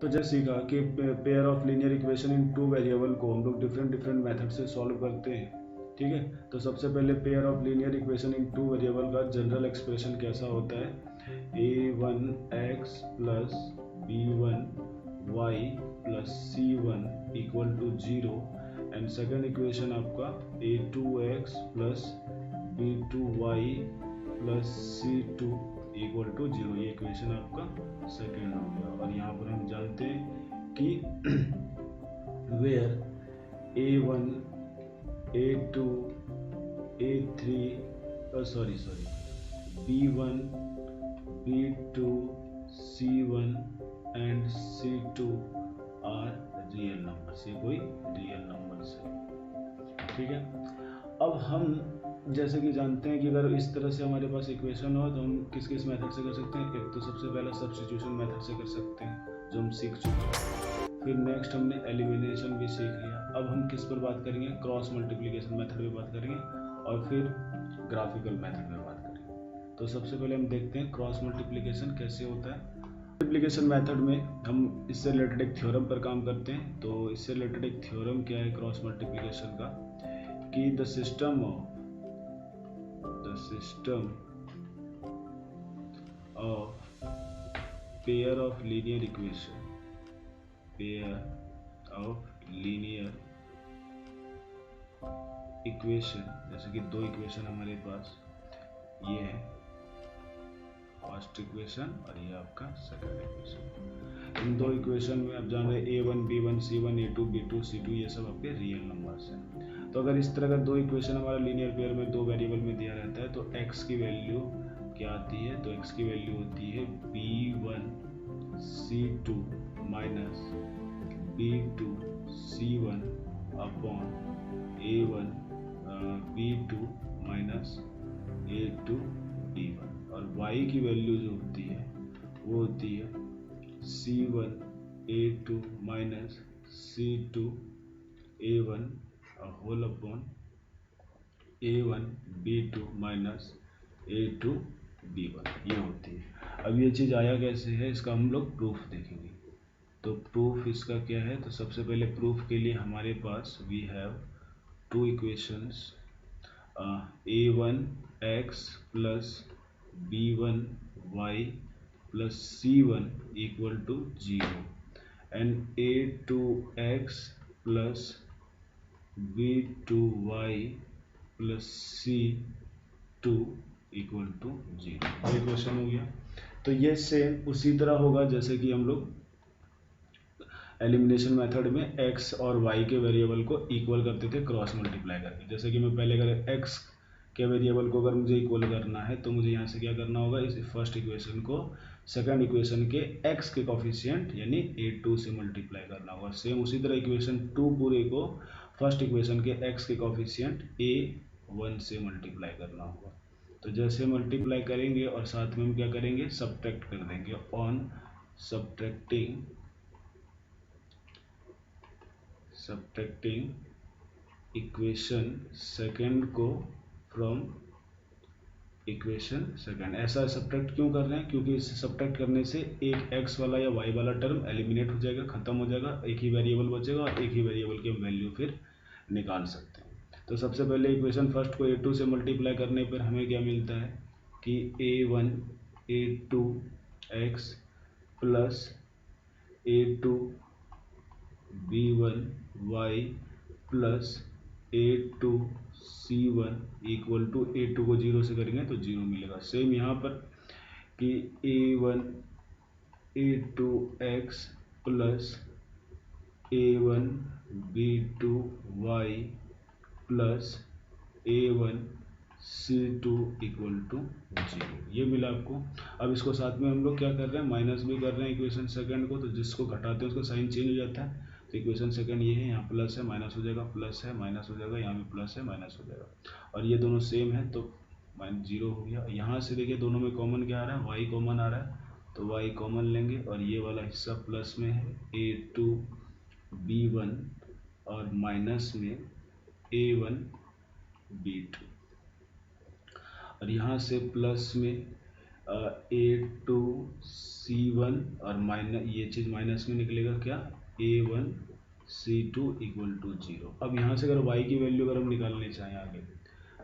तो जैसे सीखा कि pair of linear equation in two variable को हम लोग डिफरेंट डिफरेंट मेथड से सॉल्व करते हैं। ठीक है, तो सबसे पहले pair of linear equation in two variable का जनरल एक्सप्रेशन कैसा होता है, a1x plus b1y plus c1 equal to 0 and second equation आपका a2x plus b2y plus c2 equal to 0। ये इक्वेशन आपका सेकेंड हो गया। और यहाँ पर हम जानते हैं कि where a1 a2 a3 b1 b2 c1 and c2 are real numbers, ये कोई रियल नंबर्स है। ठीक है, अब हम जैसे कि जानते हैं कि अगर इस तरह से हमारे पास इक्वेशन हो तो हम किस किस मेथड से कर सकते हैं। एक तो सबसे पहला सब्स्टिट्यूशन मेथड से कर सकते हैं जो हम सीख चुके हैं। फिर नेक्स्ट हमने एलिमिनेशन भी सीख लिया। अब हम किस पर बात करेंगे, क्रॉस मल्टीप्लिकेशन मेथड पे बात करेंगे और फिर ग्राफिकल मेथड पे बात करेंगे। तो सबसे पहले हम देखते हैं क्रॉस मल्टीप्लिकेशन कैसे होता है। मल्टीप्लिकेशन मेथड में हम इससे रिलेटेड एक थ्योरम पर काम करते हैं। तो इससे रिलेटेड एक थ्योरम क्या है क्रॉस मल्टीप्लिकेशन का, कि the system of pair of linear equation, जैसे कि दो इक्वेशन हमारे पास, ये है फर्स्ट इक्वेशन और ये आपका सेकंड इक्वेशन। इन दो इक्वेशन में आप जान रहे a1 b1 c1 a2 b2 c2 ये सब आपके रियल नंबर्स हैं। तो अगर इस तरह का दो इक्वेशन हमारा लीनियर पेयर में दो वेरिएबल में दिया रहता है तो x की वैल्यू क्या आती है, तो x की वैल्यू होती है b1 c2 minus b2 c1 upon a1 b2 minus a2 b1। और y की वैल्यू जो होती है वो होती है c1 a2 minus c2 a1 whole upon a1 b2 minus a2 b1, ये होती है। अब ये चीज़ आया कैसे है, इसका हम लोग प्रूफ देखेंगे। तो प्रूफ इसका क्या है, तो सबसे पहले प्रूफ के लिए हमारे पास we have two equations, a1x plus b1y plus c1 equal to 0 and a2x plus b2y plus c2 equal to 0। ये क्वेश्चन हो गया। तो ये सेम उसी तरह होगा जैसे कि हम लोग एलिमिनेशन मेथड में x और y के वेरिएबल को इक्वल करते थे क्रॉस मल्टीप्लाई करके। जैसे कि मैं पहले अगर x के वेरिएबल को अगर मुझे इक्वल करना है तो मुझे यहाँ से क्या करना होगा, इस फर्स्ट इक्वेशन को सेकंड इक्वेशन के x के कोफिशिएंट यानी a2 से मल्टीप्लाई करना होगा। सेम उसी तरह इक्वेशन 2 पूरे को फर्स्ट इक्वेशन के x के कोफिशिएंट a1 से मल्टीप्लाई करना होगा। तो जैसे मल्टीप्लाई करेंगे और साथ में हम क्या करेंगे, सब्ट्रैक्ट कर देंगे। ऑन सब्ट्रैक्टिंग इक्वेशन सेकंड को फ्रॉम इक्वेशन सेकंड। ऐसा सब्ट्रैक्ट क्यों कर रहे हैं, क्योंकि इसे सब्ट्रैक्ट करने से एक x वाला या y वाला टर्म एलिमिनेट हो जाएगा, खत्म हो जाएगा, एक ही वेरिएबल बचेगा और एक ही वेरिएबल की हम वैल्यू फिर निकाल सकते हैं। तो सबसे पहले इक्वेशन फर्स्ट को a2 से मल्टीप्लाई करने पर हमें क्या मिलता है कि a1 a2x plus a2 b1y plus a2 c1 equal to a2 को 0 से करेंगे तो 0 मिलेगा। सेम यहाँ पर कि a1 a2x plus a1 b2y plus a1 c2 equal to 0, ये मिला आपको। अब इसको साथ में हम लोग क्या कर रहे हैं, माइनस भी कर रहे हैं इक्वेशन सेकंड को। तो जिसको घटाते हैं उसका साइन चेंज हो जाता है। तो इक्वेशन सेकंड ये है, यहाँ प्लस है माइनस हो जाएगा, प्लस है माइनस हो जाएगा, यहाँ भी प्लस है माइनस हो जाएगा। और ये दोनों सेम है तो -0 हो गया। यहाँ से देखिए दोनों में कॉमन क्या आ रहा है, वाई कॉमन आ रहा है तो वाई कॉमन लेंगे और ये वाला हिस्सा प्लस में है a2 b1 और माइनस में a1 b2। और यहाँ से प्लस में A2C1 और माइनस ये चीज़ माइनस में निकलेगा क्या, A1C2 इक्वल टू 0। अब यहाँ से अगर y की वैल्यू अगर हम निकालने चाहें आगे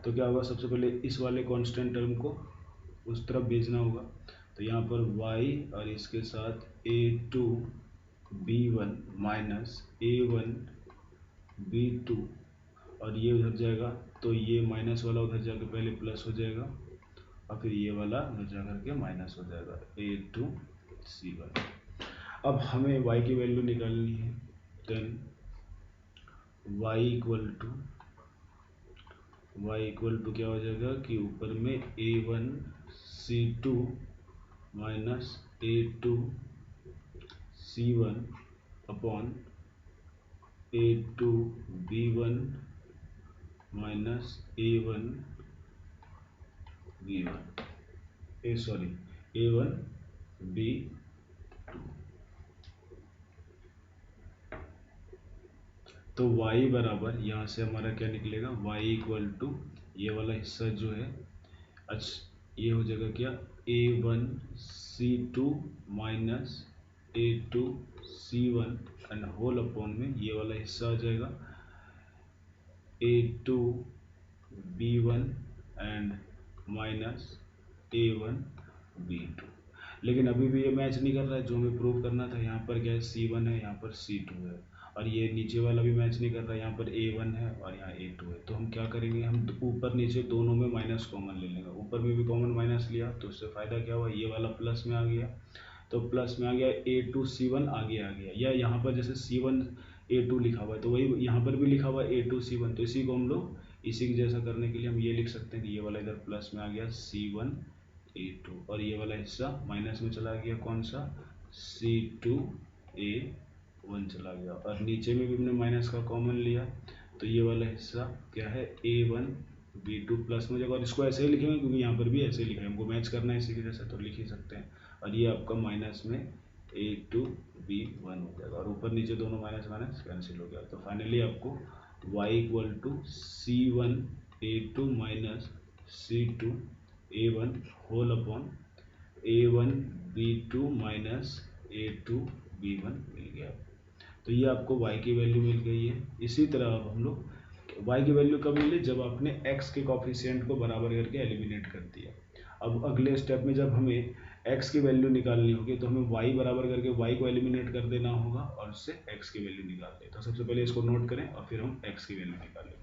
तो क्या होगा, सबसे पहले इस वाले कांस्टेंट टर्म को उस तरफ भेजना होगा। तो यहाँ पर y और इसके साथ A2B1 माइनस A1B2 और ये उधर जाएगा तो ये माइनस वाला उधर जाकर पहले प्लस हो जाएगा और फिर ये वाला उधर जा करके माइनस हो जाएगा A2C1। अब हमें y की वैल्यू निकालनी है। देन y इक्वल टू क्या हो जाएगा कि ऊपर में A1C2 minus A2C1 upon A2B1 minus A1B2। तो y बराबर यहाँ से हमारा क्या निकलेगा, y इक्वल टू ये वाला हिस्सा जो है, अच्छा ये हो जाएगा क्या, A1C2 minus A2C1 and whole upon में ये वाला हिस्सा आ जाएगा A2B1 एंड माइनस A1B2। लेकिन अभी भी ये मैच नहीं कर रहा है, जो हमें प्रूव करना था। यहाँ पर क्या है, C1 है, यहाँ पर C2 है और ये नीचे वाला भी मैच नहीं कर रहा है, यहाँ पर A1 है और यहाँ A2 है। तो हम क्या करेंगे, हम ऊपर नीचे दोनों में माइनस कॉमन ले लेंगे। ऊपर में भी कॉमन माइनस लिया तो उससे फ़ायदा क्या हुआ, ये वाला प्लस में आ गया, तो प्लस में आ गया A2C1 आगे आ गया, या यहाँ पर जैसे C1 A2 लिखा हुआ है तो वही यहाँ पर भी लिखा हुआ है A2C1। तो इसी को हम लोग इसी की जैसा करने के लिए हम ये लिख सकते हैं कि ये वाला इधर प्लस में आ गया C1 A2 और ये वाला हिस्सा माइनस में चला गया, कौन सा, C2 A1 चला गया और नीचे में भी हमने माइनस का कॉमन लिया तो ये वाला हिस्सा क्या है, A1B2 प्लस में जाएगा। और इसको ऐसे ही लिखेंगे क्योंकि यहाँ पर भी ऐसे ही लिखा है, हमको मैच करना है इसी की जैसा, तो लिख ही सकते हैं। और ये आपका माइनस में A2B1 हो जाएगा और ऊपर नीचे दोनों माइनस माइनस कैंसिल हो गया। तो फाइनली आपको y equal to C1 A2 minus C2 A1 whole upon A1B2 minus A2B1 मिल गया। तो ये आपको y की वैल्यू मिल गई है। इसी तरह अब हम लोग y की वैल्यू कब मिली, जब आपने x के कॉफिशिएंट को बराबर करके एलिमिनेट कर दिया। अब अगले स्टेप में जब हमें x की वैल्यू निकालनी होगी तो हमें y बराबर करके y को एलिमिनेट कर देना होगा और उससे x की वैल्यू निकाल दें। तो सबसे पहले इसको नोट करें और फिर हम x की वैल्यू निकालेंगे।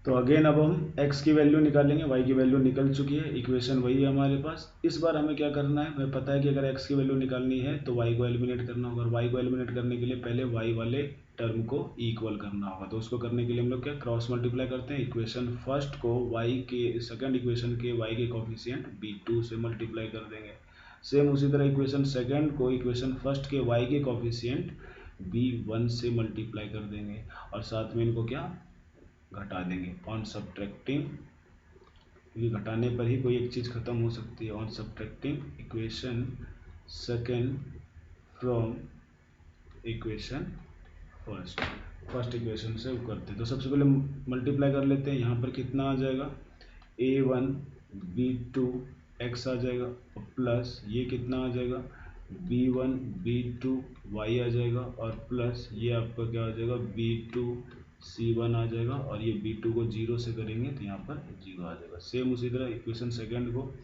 तो अगेन अब हम x की वैल्यू निकालेंगे, y की वैल्यू निकल चुकी है, इक्वेशन वही है हमारे पास। इस बार हमें क्या करना है, हमें पता है कि अगर x की वैल्यू निकालनी है तो y को एलिमिनेट करना होगा। और y को एलिमिनेट करने के लिए पहले y वाले टर्म को इक्वल करना होगा। तो उसको करने के लिए हम लोग क्या क्रॉस मल्टीप्लाई करते हैं, इक्वेशन फर्स्ट को y के सेकंड इक्वेशन के y के कॉफिशिएंट B2 से मल्टीप्लाई कर देंगे। सेम उसी तरह इक्वेशन सेकंड को इक्वेशन फर्स्ट के y के कॉफिशिएंट B1 से मल्टीप्लाई कर देंगे और साथ में इनको क्या घटा देंगे ऑन सब्ट्रैक्टिंग, क्योंकि घटाने पर ही कोई एक चीज़ खत्म हो सकती है। On subtracting equation second from equation first equation से वो करते हैं। तो सबसे पहले मल्टीप्लाई कर लेते हैं। यहाँ पर कितना आ जाएगा, A1B2 x आ जाएगा और प्लस ये कितना आ जाएगा, B1B2 y आ जाएगा और प्लस ये आपका क्या आ जाएगा, B2C1 आ जाएगा और ये B2 को 0 से करेंगे तो यहाँ पर 0 आ जाएगा। सेम उसी तरह इक्वेशन सेकंड को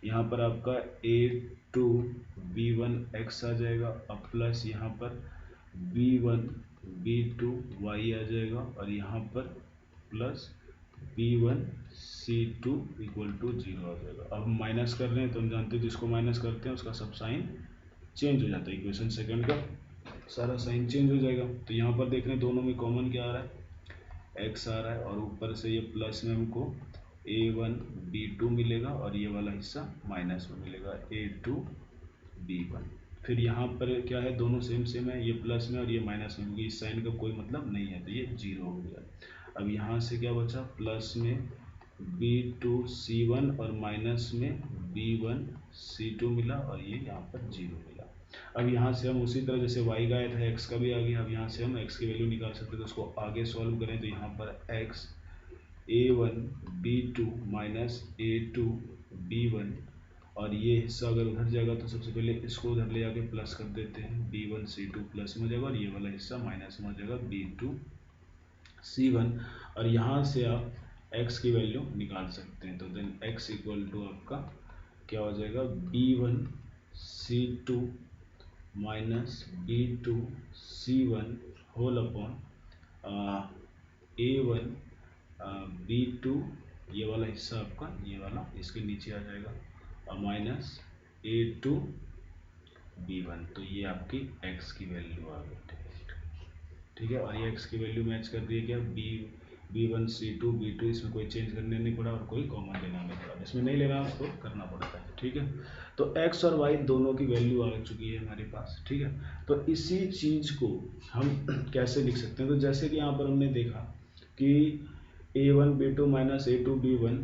यहाँ पर आपका A2B1 x आ जाएगा और प्लस यहाँ पर B1B2 y आ जाएगा और यहाँ पर प्लस B1C2 इक्वल टू 0 आ जाएगा। अब हम माइनस कर रहे हैं तो हम जानते हैं जिसको माइनस करते हैं उसका सब साइन चेंज हो जाता है, इक्वेशन सेकंड का सारा साइन चेंज हो जाएगा। तो यहाँ पर देख रहे हैं दोनों में कॉमन क्या आ रहा है, x आ रहा है और ऊपर से ये प्लस में हमको A1B2 मिलेगा और ये वाला हिस्सा माइनस में मिलेगा A2B1। फिर यहाँ पर क्या है, दोनों सेम है, ये प्लस में और ये माइनस में, क्योंकि इस साइन का कोई मतलब नहीं है तो ये 0 हो गया। अब यहाँ से क्या बचा, प्लस में B2C1 और माइनस में B1C2 मिला और ये यहाँ पर 0 मिला। अब यहाँ से हम उसी तरह जैसे y का आया था x का भी आ गया। अब यहाँ से हम x की वैल्यू निकाल सकते हैं, तो उसको आगे सॉल्व करें तो यहाँ पर x A1 B2 minus A2 B1, और ये हिस्सा अगर उधर जाएगा तो सबसे पहले इसको उधर ले जाके प्लस कर देते हैं, B1 C2 प्लस में हो जाएगा और ये वाला हिस्सा माइनस में हो जाएगा B2 C1, और यहाँ से आप x की वैल्यू निकाल सकते हैं। तो देन x इक्वल टू आपका क्या हो जाएगा, B1 C2 minus B2 C1 whole upon A1 B2, ये वाला हिस्सा आपका ये वाला इसके नीचे आ जाएगा, और माइनस A2 B1। तो ये आपकी x की वैल्यू आ गई, ठीक है। और ये x की वैल्यू मैच कर रही है क्या, B1 C2 B2, इसमें कोई चेंज करने नहीं पड़ा और कोई कॉमन लेना नहीं पड़ा, इसमें नहीं लेना उसको करना पड़ता है, ठीक है। तो x और y दोनों की वैल्यू आ चुकी है हमारे पास, ठीक है। तो इसी चीज़ को हम कैसे लिख सकते हैं, तो जैसे कि यहाँ पर हमने देखा कि A1 B2 minus A2 B1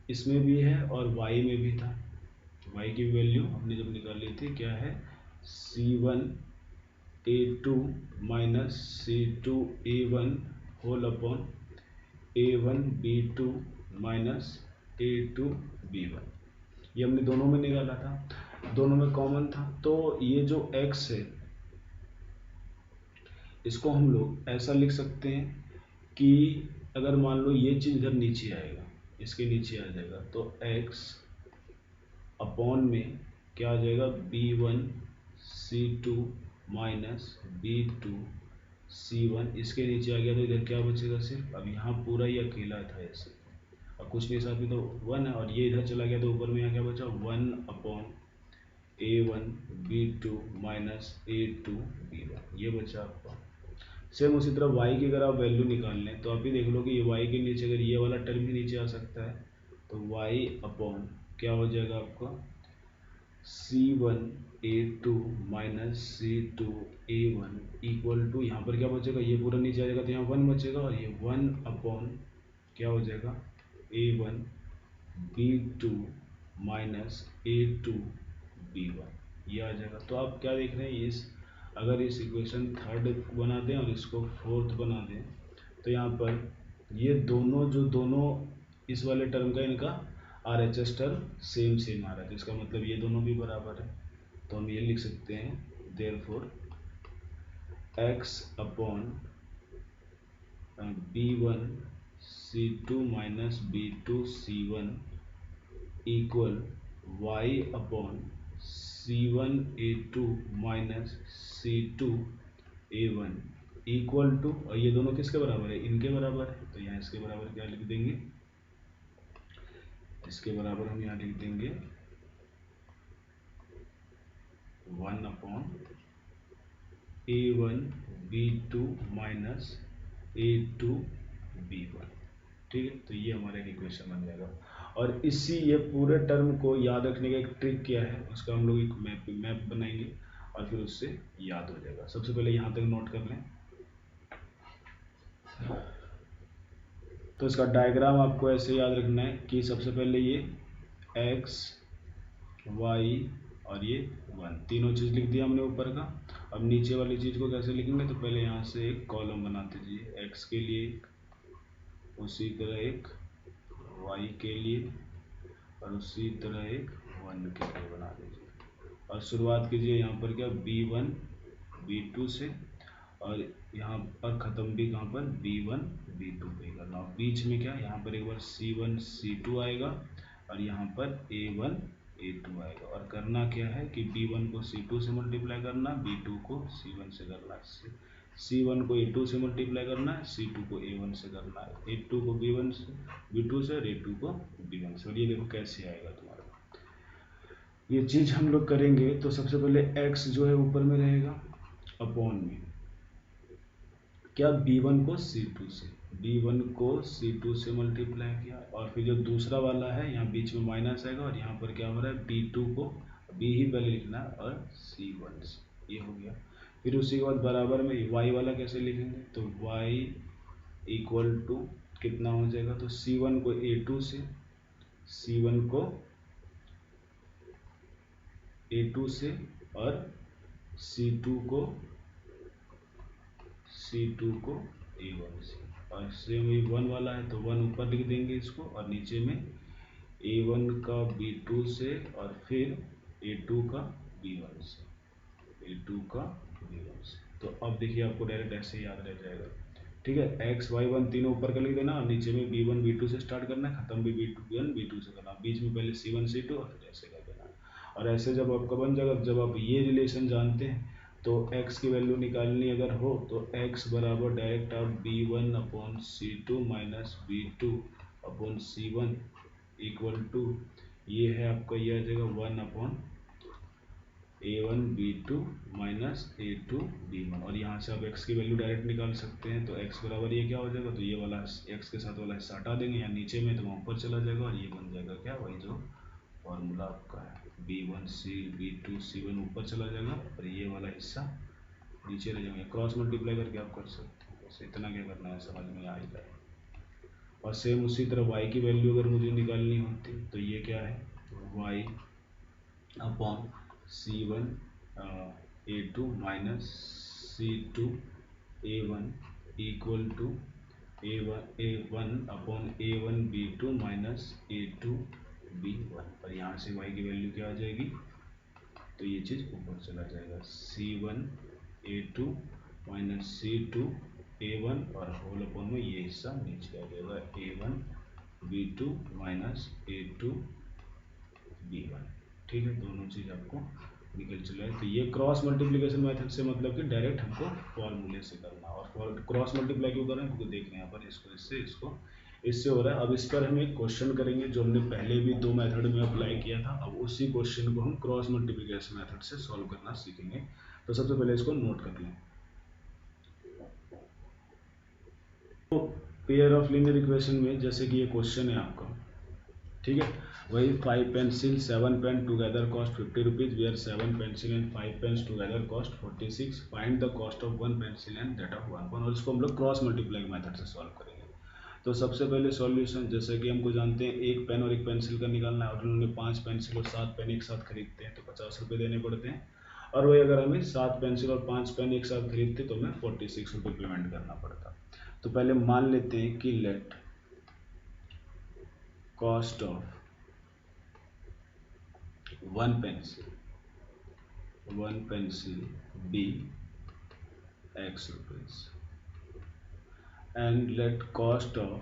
इसमें भी है और y में भी था। y की वैल्यू हमने जब निकाली थी क्या है, C1 A2 minus C2 A1 whole upon A1 B2 minus A2 B1, ये हमने दोनों में निकाला था, दोनों में कॉमन था। तो ये जो x है इसको हम लोग ऐसा लिख सकते हैं कि अगर मान लो ये चीज़ इधर नीचे आएगा, इसके नीचे आ जाएगा, तो x अपॉन में क्या आ जाएगा, B1 C2 minus B2 C1, इसके नीचे आ गया तो इधर क्या बचेगा सिर्फ, अब यहाँ पूरा ही अकेला था ऐसे, और कुछ नहीं साथ में तो 1 है, और ये इधर चला गया तो ऊपर में यहाँ क्या बचा, 1 upon A1 B2 minus A2 B1, ये बचा आपका। सेम उसी तरह y की अगर आप वैल्यू निकाल लें तो आप ही देख लो कि ये y के नीचे अगर ये वाला टर्म भी नीचे आ सकता है, तो y अपॉन क्या हो जाएगा आपका, C1 A2 minus C2 A1 equal to, यहाँ पर क्या बचेगा, ये पूरा नीचे आ जाएगा तो यहाँ 1 बचेगा, और ये 1 अपॉन क्या हो जाएगा, A1 B2 minus A2 B1, ये आ जाएगा। तो आप क्या देख रहे हैं, इस अगर इस इक्वेशन थर्ड बना दें और इसको फोर्थ बना दें, तो यहाँ पर ये दोनों जो दोनों इस वाले टर्म का इनका RHS टर्म सेम सेम आ रहा है, तो इसका मतलब ये दोनों भी बराबर है। तो हम ये लिख सकते हैं, therefore x upon B1 C2 minus B2 C1 equal y upon C1 A2 minus C2 A1 equal to, और ये दोनों किसके बराबर है, इनके बराबर है, तो यहाँ इसके बराबर क्या लिख देंगे, इसके बराबर हम यहाँ लिख देंगे 1 upon A1 B2 minus A2 B1, ठीक है। तो ये हमारा एक इक्वेशन बन जाएगा, और इसी ये पूरे टर्म को याद रखने का एक ट्रिक क्या है, उसका हम लोग एक मैप बनाएंगे और फिर उससे याद हो जाएगा। सबसे पहले यहाँ तक नोट कर लें। तो इसका डायग्राम आपको ऐसे याद रखना है कि सबसे पहले ये x y और ये 1, तीनों चीज़ लिख दिया हमने ऊपर का। अब नीचे वाली चीज़ को कैसे लिखेंगे, तो पहले यहाँ से एक कॉलम बनाते जाइए, x के लिए उसी तरह एक, y के लिए और उसी तरह एक 1 के लिए बना दीजिए, और शुरुआत कीजिए यहाँ पर क्या, B1 B2 से, और यहाँ पर ख़त्म भी कहाँ पर, B1 B2 पे करना, और बीच में क्या, यहाँ पर एक बार C1 C2 आएगा और यहाँ पर A1 A2 आएगा, और करना क्या है कि B1 को C2 से मल्टीप्लाई करना, B2 को C1 से करना, C1 को A2 से मल्टीप्लाई करना है, C2 को A1 से करना है, A2 को B1 से B2 से, और A2 को B1 से, और ये देखो कैसे आएगा तुम्हारा। ये चीज़ हम लोग करेंगे तो सबसे पहले x जो है ऊपर में रहेगा अपॉन में क्या, B1 को C2 से, B1 को C2 से मल्टीप्लाई किया, और फिर जो दूसरा वाला है यहाँ बीच में माइनस आएगा, और यहाँ पर क्या हो रहा है, B2 को B ही पहले लिखना है और C1 से, ये हो गया। फिर उसी के बाद बराबर में y वाला कैसे लिखेंगे, तो y इक्वल टू कितना हो जाएगा, तो C1 को A2 से, C1 को A2 से, और C2 को A1 से, और सेम वही 1 वाला है तो 1 ऊपर लिख देंगे इसको, और नीचे में A1 का B2 से और फिर A2 का B1 से, A2 का B1 से। तो अब देखिए आपको डायरेक्ट ऐसे ही याद रह जाएगा। ठीक है, x y 1 तीनों ऊपर का लिख देना और नीचे में B1 B2 से स्टार्ट करना है, खत्म भी B1 B2 से करना, बीच में पहले C1 C2 और फिर ऐसे कर देना। और ऐसे जब आपका बन जाएगा, जब आप ये रिलेशन जानते हैं तो x की वैल्यू निकालनी अगर हो तो x बराबर डायरेक्ट आप B1 upon C2 minus B2 upon C1 equal to, ये है आपका, ये आ जाएगा 1 upon A1 B2 minus A2 B1, और यहाँ से आप x की वैल्यू डायरेक्ट निकाल सकते हैं। तो x बराबर ये क्या हो जाएगा, तो ये वाला x के साथ वाला हिस्सा हटा देंगे, यहाँ नीचे में तो वहाँ ऊपर चला जाएगा और ये बन जाएगा क्या, वही जो फॉर्मूला आपका है, B1 B2 C1 ऊपर चला जाएगा और ये वाला हिस्सा नीचे रह जाएगा। क्रॉस मल्टीप्लाई करके आप कर सकते हैं, बस इतना क्या करना है, समझ में आ ही जाए। और सेम उसी तरह y की वैल्यू अगर मुझे निकालनी होती तो ये क्या है, y upon C1 A2 minus C2 A1 equal to A1 upon A1 B2 minus A2 B1, और यहाँ से y की वैल्यू क्या आ जाएगी, तो ये चीज़ ऊपर चला जाएगा, C1 A2 minus C2 A1 और होल अपॉन में ये हिस्सा नीचे आ जाएगा, A1 B2 minus A2 B1। ठीक है, दोनों चीज़ आपको निकल चला है। तो ये क्रॉस मल्टीप्लिकेशन मेथड से मतलब कि डायरेक्ट हमको फॉर्मूले से करना, और क्रॉस मल्टीप्लाई क्यों कर रहे हैं, क्योंकि देखने यहाँ पर इसको इससे हो रहा है। अब इस पर हम एक क्वेश्चन करेंगे जो हमने पहले भी 2 मेथड में अप्लाई किया था, अब उसी क्वेश्चन को हम क्रॉस मल्टीप्लिकेशन मेथड से सॉल्व करना सीखेंगे। तो सबसे पहले इसको नोट कर लें। तो पेयर ऑफ लीनियर इक्वेशन में जैसे कि ये क्वेश्चन है आपका, ठीक है, वही 5 pencil 7 pen together cost 50 rupees, where 7 pencil and 5 pens together cost 46, find the cost of 1 pencil and that of 1 pen. और इसको हम लोग क्रॉस मल्टीप्लाई मेथड से सॉल्व करेंगे। तो सबसे पहले सॉल्यूशन, जैसे कि हमको जानते हैं एक पेन और एक पेंसिल का निकालना है, और उन्होंने 5 पेंसिल और 7 पेन एक साथ खरीदते हैं तो 50 रुपये देने पड़ते हैं। और वही अगर हमें 7 पेंसिल और 5 पेन एक साथ खरीदते तो हमें 46 रुपये पेमेंट करना पड़ता। तो पहले मान लेते हैं कि let cost of 1 pencil be X rupees, and let cost of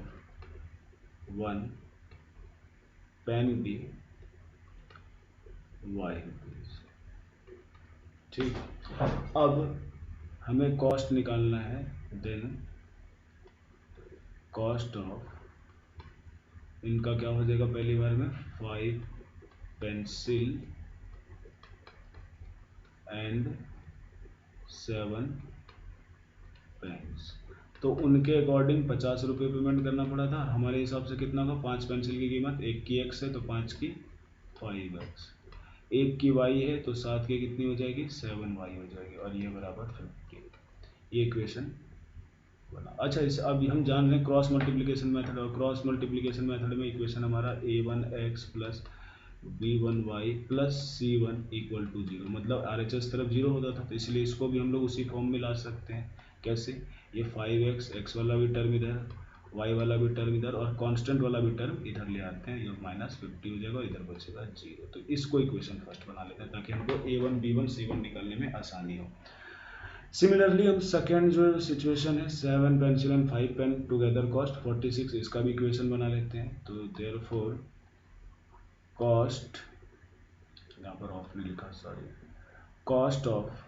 1 pen be Y rupees। ठीक, अब हमें कॉस्ट निकालना है, देन कॉस्ट ऑफ इनका क्या हो जाएगा, पहली बार में 5 पेंसिल एंड 7 पेन्स। तो उनके अकॉर्डिंग 50 रुपये पेमेंट करना पड़ा था। हमारे हिसाब से कितना था, 5 पेंसिल की कीमत, एक की x है तो 5 की 5x, एक की y है तो 7 की कितनी हो जाएगी, 7y हो जाएगी, और ये बराबर 50। ये इक्वेशन बना। अच्छा, इस अब हम जान रहे हैं क्रॉस मल्टीप्लिकेशन मेथड, और क्रॉस मल्टीप्लिकेशन मेथड में इक्वेशन हमारा a1x plus b1y plus c1 equal to 0, मतलब RHS तरफ 0 होता था, तो इसलिए इसको भी हम लोग उसी फॉर्म में ला सकते हैं। कैसे, ये 5x, x वाला भी टर्म इधर, y वाला भी टर्म इधर, और कांस्टेंट वाला भी टर्म इधर ले आते हैं, ये माइनस 50 हो जाएगा और इधर बचेगा 0। तो इसको इक्वेशन फर्स्ट बना लेते हैं ताकि हमको a1 b1 c1 निकालने में आसानी हो। सिमिलरली हम सेकेंड जो सिचुएशन है, 7 pencil and 5 pen together cost 46, इसका भी इक्वेशन बना लेते हैं। तो देयरफॉर कॉस्ट, यहाँ पर ऑफ नहीं लिखा, sorry, cost of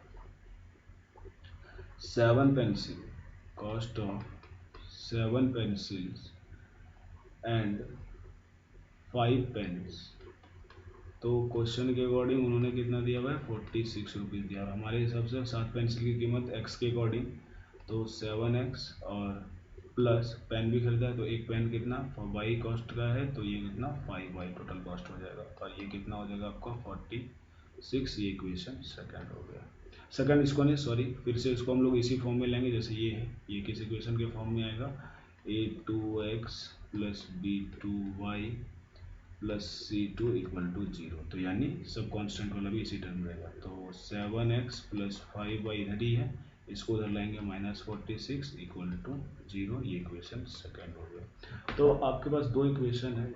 7 pencil, cost of 7 pencils and 5 pens. तो क्वेश्चन के अकॉर्डिंग उन्होंने कितना दिया हुआ है, 46 रुपीज़ दिया, और हमारे हिसाब से 7 पेंसिल की कीमत x के अकॉर्डिंग तो 7x, और प्लस पेन भी खरीदा है तो एक पेन कितना y कॉस्ट का है, तो ये कितना 5y टोटल कॉस्ट हो जाएगा, और ये कितना हो जाएगा आपका 46। ये इक्वेशन सेकंड हो गया। सेकंड इसको नहीं, सॉरी, फिर से इसको हम लोग इसी फॉर्म में लेंगे जैसे ये है, ये किस इक्वेशन के फॉर्म में आएगा, a2x plus b2y plus c2 equal to 0, तो यानी सब कांस्टेंट वाला भी इसी टर्म रहेगा। तो 7x प्लस 5y इधर ही है, इसको उधर लाएंगे -46 इक्वल टू 0, ये इक्वेशन सेकेंड हो गया। तो आपके पास दो इक्वेशन है,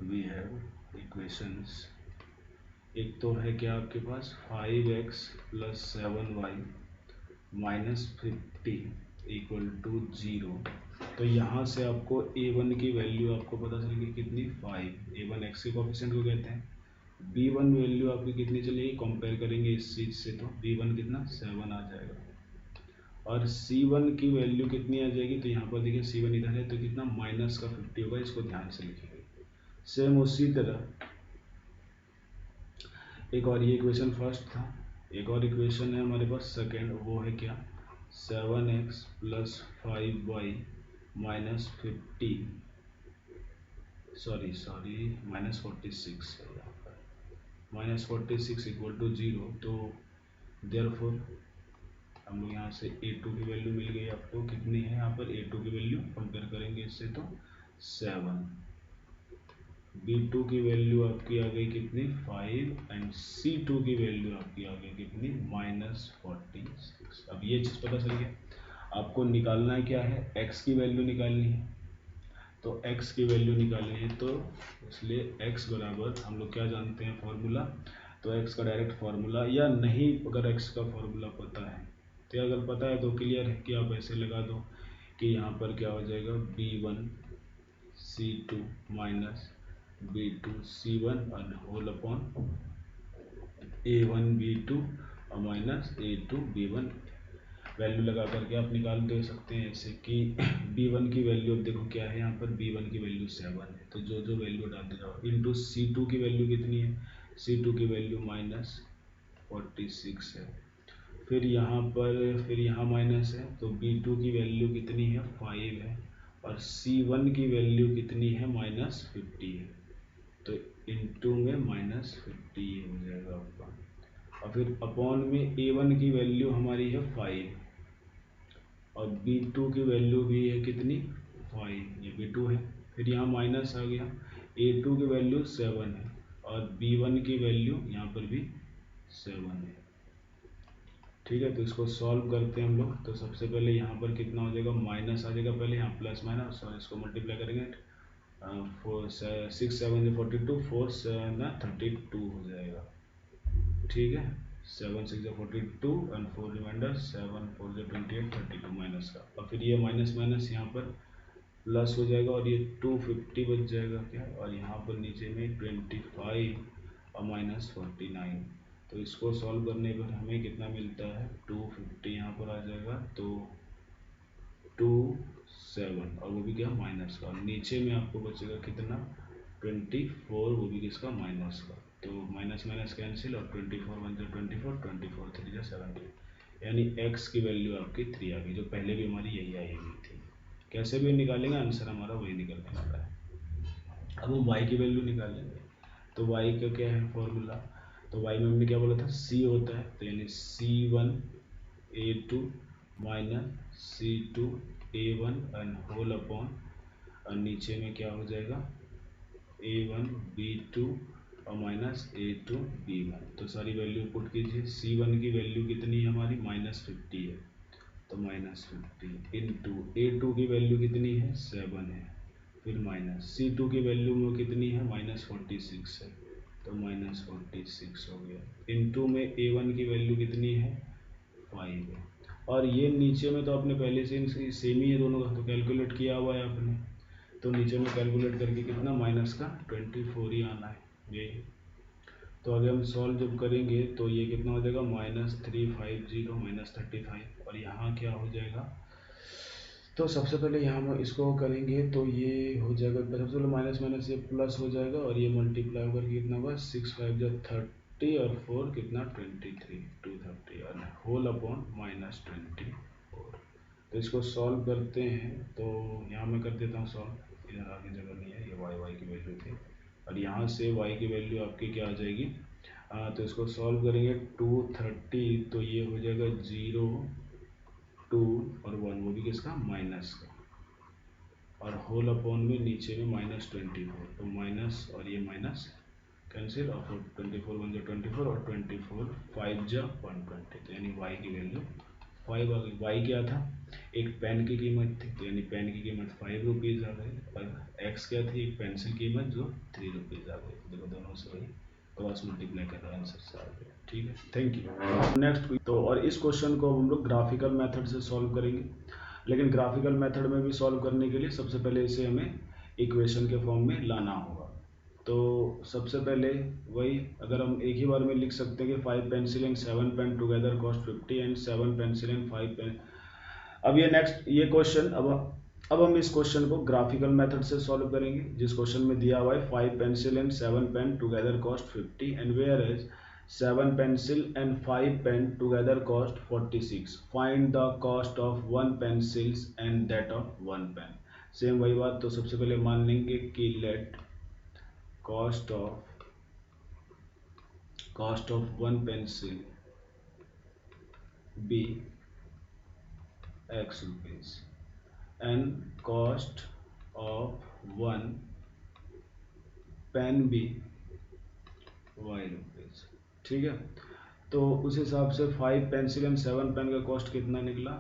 वी हैव इक्वेशंस। एक तो है क्या आपके पास 5x + 7y -50 इक्वल टू 0। तो यहाँ से आपको a1 की वैल्यू आपको पता चलेगी कितनी 5, a1 x के कोफिशिएंट को कहते हैं। b1 वैल्यू आपकी कितनी चलेगी, कंपेयर करेंगे इस चीज़ से तो b1 कितना 7 आ जाएगा, और c1 की वैल्यू कितनी आ जाएगी, तो यहाँ पर देखिए c1 इधर है तो कितना -50 होगा, इसको ध्यान से लिखिएगा। सेम उसी तरह एक और, ये इक्वेशन फर्स्ट था, एक और इक्वेशन है हमारे पास सेकेंड, वो है क्या 7x + 5y -50 सॉरी -46 है यहाँ पर, -46 इक्वल टू 0। तो देयरफॉर हम लोग यहाँ से a2 की वैल्यू मिल गई आपको, कितनी है यहाँ पर a2 की वैल्यू, कंपेयर करेंगे इससे तो 7, b2 की वैल्यू आपकी आ गई कितनी 5, एंड c2 की वैल्यू आपकी आ गई कितनी -46। अब ये चीज़ पता चल गया, आपको निकालना है क्या है, x की वैल्यू निकालनी है। तो x की वैल्यू निकालनी है, तो इसलिए x बराबर हम लोग क्या जानते हैं फॉर्मूला, तो x का डायरेक्ट फार्मूला, या नहीं अगर x का फार्मूला पता है तो अगर पता है तो क्लियर है कि आप ऐसे लगा दो कि यहाँ पर क्या हो जाएगा b1 c2 minus b2 c1 और होल अपॉन a1 b2 और माइनस a2 b1, वैल्यू लगा करके आप निकाल दे सकते हैं ऐसे कि b1 की वैल्यू, अब देखो क्या है यहाँ पर b1 की वैल्यू 7 है, तो जो जो वैल्यू डालते जाओ, इंटू c2 की वैल्यू कितनी है, c2 की वैल्यू -46 है, फिर यहाँ माइनस है, तो b2 की वैल्यू कितनी है 5 है, और c1 की वैल्यू कितनी है -50 है, तो इंटू में -50 ये हो जाएगा आपका, और फिर अपॉन में a1 की वैल्यू हमारी है 5 और b2 की वैल्यू भी है कितनी 5, ये b2 है, फिर यहाँ माइनस आ गया, a2 की वैल्यू 7 है और b1 की वैल्यू यहाँ पर भी 7 है। ठीक है, तो इसको सॉल्व करते हैं हम लोग। तो सबसे पहले यहाँ पर कितना हो जाएगा, माइनस आ जाएगा, पहले यहाँ प्लस माइनस, और इसको मल्टीप्लाई करेंगे 6 7 42, 4 7 32 हो जाएगा। ठीक है, 7 6 42 एंड 4 रिमाइंडर, 7 4 28 32 माइनस का, और फिर ये माइनस माइनस यहाँ पर प्लस हो जाएगा, और ये 250 बच जाएगा क्या, और यहाँ पर नीचे में 25 और -49। तो इसको सॉल्व करने पर हमें कितना मिलता है 250 यहाँ पर आ जाएगा, तो 27, और वो भी क्या माइनस का, और नीचे में आपको बचेगा कितना 24, वो भी किसका माइनस का, तो माइनस माइनस कैंसिल, और 24 1 24 24 3 70, यानी x की वैल्यू आपकी 3 आ गई, जो पहले भी हमारी यही आई हुई थी। कैसे भी निकालेंगे आंसर हमारा वही निकलने वाला है। अब हम y की वैल्यू निकालेंगे, तो y का क्या है फॉर्मूला, तो y में हमने क्या बोला था c होता है, तो यानी c1 a2 minus c2 a1 and whole upon, और नीचे में क्या हो जाएगा a1 b2 और माइनस a2 b1। तो सारी वैल्यू पुट कीजिए, c1 की वैल्यू कितनी है हमारी -50 है, तो -50 इंटू a2 की वैल्यू कितनी है 7 है, फिर माइनस c2 की वैल्यू में कितनी है -46 है, तो -46 हो गया, इंटू में a1 की वैल्यू कितनी है 5 है, और ये नीचे में तो आपने पहले से इनसे सेम ही है दोनों का, तो कैलकुलेट किया हुआ है आपने, तो नीचे में कैलकुलेट करके कितना माइनस का 24 ही आना है यही। तो अगर हम सॉल्व जब करेंगे तो ये कितना हो जाएगा -350 -35, और यहाँ क्या हो जाएगा, तो सबसे पहले यहाँ हम इसको करेंगे तो ये हो जाएगा, सबसे पहले माइनस माइनस ये प्लस हो जाएगा, और ये मल्टीप्लाई होकर कितना होगा 6 5 30 और 4 कितना 23 230, और होल अपॉन -24। तो इसको सॉल्व करते हैं, तो यहाँ मैं कर देता हूँ सॉल्व, इधर आगे जगह नहीं है, ये y की वैल्यू थी, और यहाँ से y की वैल्यू आपकी क्या आ जाएगी, तो इसको सॉल्व करेंगे 230, तो ये हो जाएगा 0 2 और 1, वो भी किसका माइनस का, और होल अपॉन में नीचे में -24, तो माइनस और ये माइनस कैंसिल, और 24 1 24 और 24 5 जा 120, तो यानी y की वैल्यू 5 आ गई। y क्या था, एक पेन की कीमत थी, तो यानी पेन की कीमत 5 रुपीज़ आ गई, और x क्या थी, एक पेंसिल की कीमत जो 3 रुपीज़ आ गई। देखो दोनों से वही क्रॉस मल्टीप्लाई कर रहा है, आंसर से आ गया। ठीक है, थैंक यू। नेक्स्ट तो, और इस क्वेश्चन को हम लोग ग्राफिकल मेथड से सॉल्व करेंगे, लेकिन ग्राफिकल मेथड में भी सॉल्व करने के लिए सबसे पहले इसे हमें इक्वेशन के फॉर्म में लाना होगा। तो सबसे पहले वही, अगर हम एक ही बार में लिख सकते हैं कि 5 pencil and 7 pen together cost 50 and 7 pencil and 5 pen. अब ये नेक्स्ट ये क्वेश्चन, अब हम इस क्वेश्चन को ग्राफिकल मेथड से सॉल्व करेंगे, जिस क्वेश्चन में दिया हुआ है 5 pencil and 7 pen together cost 50 and where is 7 pencil and 5 pen together cost 46. Find the cost of 1 pencils and that of 1 pen. Same वही बात, तो सबसे पहले मान लेंगे कि late cost of 1 pencil be x rupees and cost of 1 pen be y rupees। ठीक है, तो उस हिसाब से 5 पेंसिल एंड 7 पेन का कॉस्ट कितना निकला,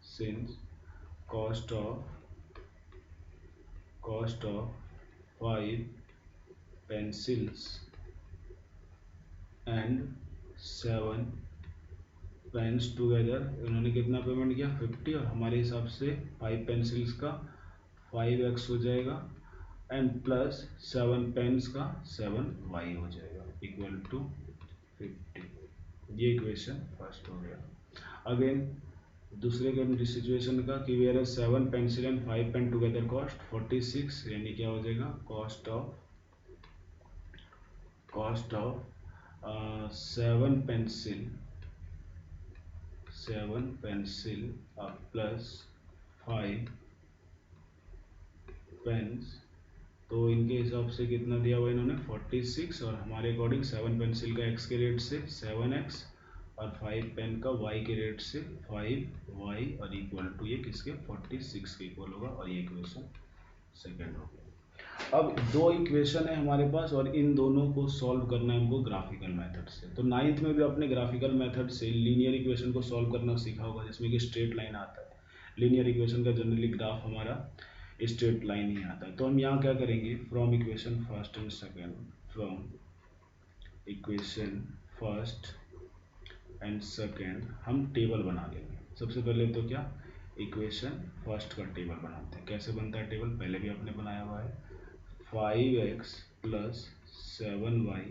since cost of 5 pencils and 7 pens together, उन्होंने कितना पेमेंट किया 50, और हमारे हिसाब से 5 पेंसिल्स का 5x हो जाएगा एंड प्लस 7 पेन्स का 7y हो जाएगा इक्वल टू 50। ये इक्वेशन फर्स्ट हो गया। अगेन दूसरे के सिचुएशन का कि where is 7 pencil and 5 pen together cost 46, यानी क्या हो जाएगा cost of 7 pencil plus 5 pens, तो इनके हिसाब से कितना दिया हुआ इन्होंने 46, और हमारे अकॉर्डिंग 7 पेंसिल का x के रेट से 7x और 5 पेन का y के रेट से 5y, और इक्वल टू ये किसके 46 के इक्वल होगा, और ये इक्वेशन सेकंड हो गया। अब दो इक्वेशन है हमारे पास, और इन दोनों को सॉल्व करना है हमको ग्राफिकल मेथड से। तो 9th में भी अपने ग्राफिकल मेथड से लीनियर इक्वेशन को सॉल्व करना सीखा होगा, जिसमें कि स्ट्रेट लाइन आता है। लीनियर इक्वेशन का जनरली ग्राफ हमारा स्ट्रेट लाइन ही आता है। तो हम यहाँ क्या करेंगे, from equation first and second, from equation first and second हम टेबल बना लेंगे। सबसे पहले तो क्या, इक्वेशन फर्स्ट का टेबल बनाते हैं। कैसे बनता है टेबल, पहले भी आपने बनाया हुआ है, 5x plus 7y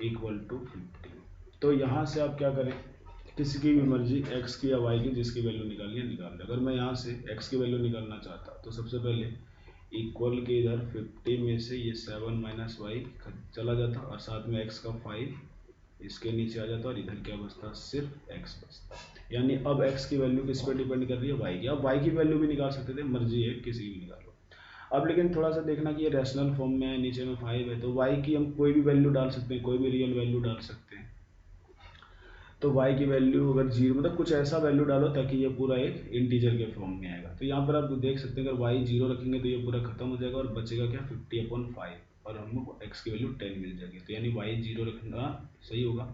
equal to 50। तो यहाँ से आप क्या करें, किसी की भी मर्जी x की या y की, जिसकी वैल्यू निकालनी है निकाल ले। अगर मैं यहाँ से x की वैल्यू निकालना चाहता तो सबसे पहले इक्वल के इधर 50 में से ये 7 माइनस वाई चला जाता, और साथ में x का 5 इसके नीचे आ जाता, और इधर क्या बचता, सिर्फ x बचता। यानी अब x की वैल्यू किस पे डिपेंड कर रही है, y की। अब y की वैल्यू भी निकाल सकते थे, मर्जी है किसी की भी निकालो। अब लेकिन थोड़ा सा देखना कि ये रैशनल फॉर्म में है, नीचे में 5 है, तो y की हम कोई भी वैल्यू डाल सकते हैं, कोई भी रियल वैल्यू डाल सकते हैं। तो y की वैल्यू अगर 0, मतलब कुछ ऐसा वैल्यू डालो ताकि ये पूरा एक इंटीजर के फॉर्म में आएगा। तो यहाँ पर आप देख सकते हैं, अगर y 0 रखेंगे तो ये पूरा खत्म हो जाएगा, और बचेगा क्या 50/5, और हमको x की वैल्यू 10 मिल जाएगी। तो यानी y 0 रखना सही होगा।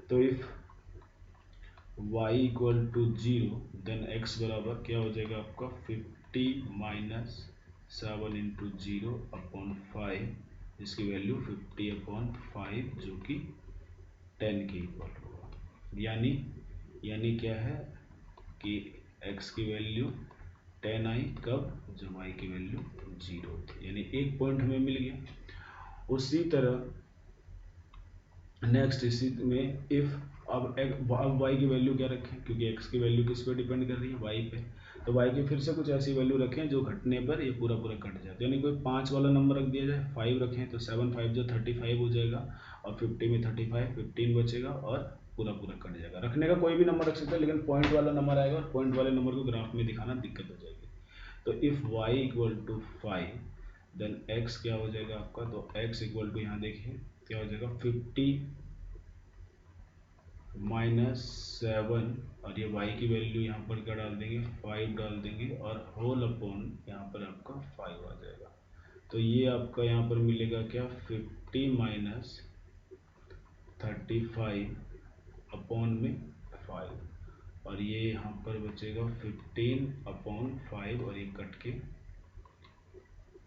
तो if y equal to 0 then x बराबर क्या हो जाएगा आपका 50 माइनस 7 इंटू 0/5, इसकी वैल्यू 50/5 जो कि 10 के इक्वल होगा। यानी क्या है कि x की वैल्यू 10 आई, कब, जब y की वैल्यू 0 थी, यानी एक पॉइंट हमें मिल गया। उसी तरह नेक्स्ट इसी में इफ अब y की वैल्यू क्या रखें, क्योंकि x की वैल्यू किस पे डिपेंड कर रही है, y पे। तो y की फिर से कुछ ऐसी वैल्यू रखें जो घटने पर ये पूरा कट जाए। यानी कोई 5 वाला नंबर रख दिया जाए, 5 रखें तो 7 5 जो 35 हो जाएगा, और 50 में 35 15 बचेगा, और पूरा कट जाएगा। रखने का कोई भी नंबर रख सकते हैं, लेकिन पॉइंट वाला नंबर आएगा, और पॉइंट वाले नंबर को ग्राफ में दिखाना दिक्कत हो जाएगी। तो if y equal to 5 then x क्या हो जाएगा आपका, तो x इक्वल टू यहाँ देखिए क्या हो जाएगा 50 माइनस 7, और ये y की वैल्यू यहाँ पर क्या डाल देंगे 5 डाल देंगे, और होल अपॉन यहाँ पर आपका 5 आ जाएगा। तो ये आपका यहाँ पर मिलेगा क्या 50 50 माइनस 35 अपॉन में 5 और ये यहाँ पर बचेगा 15/5 और ये कट के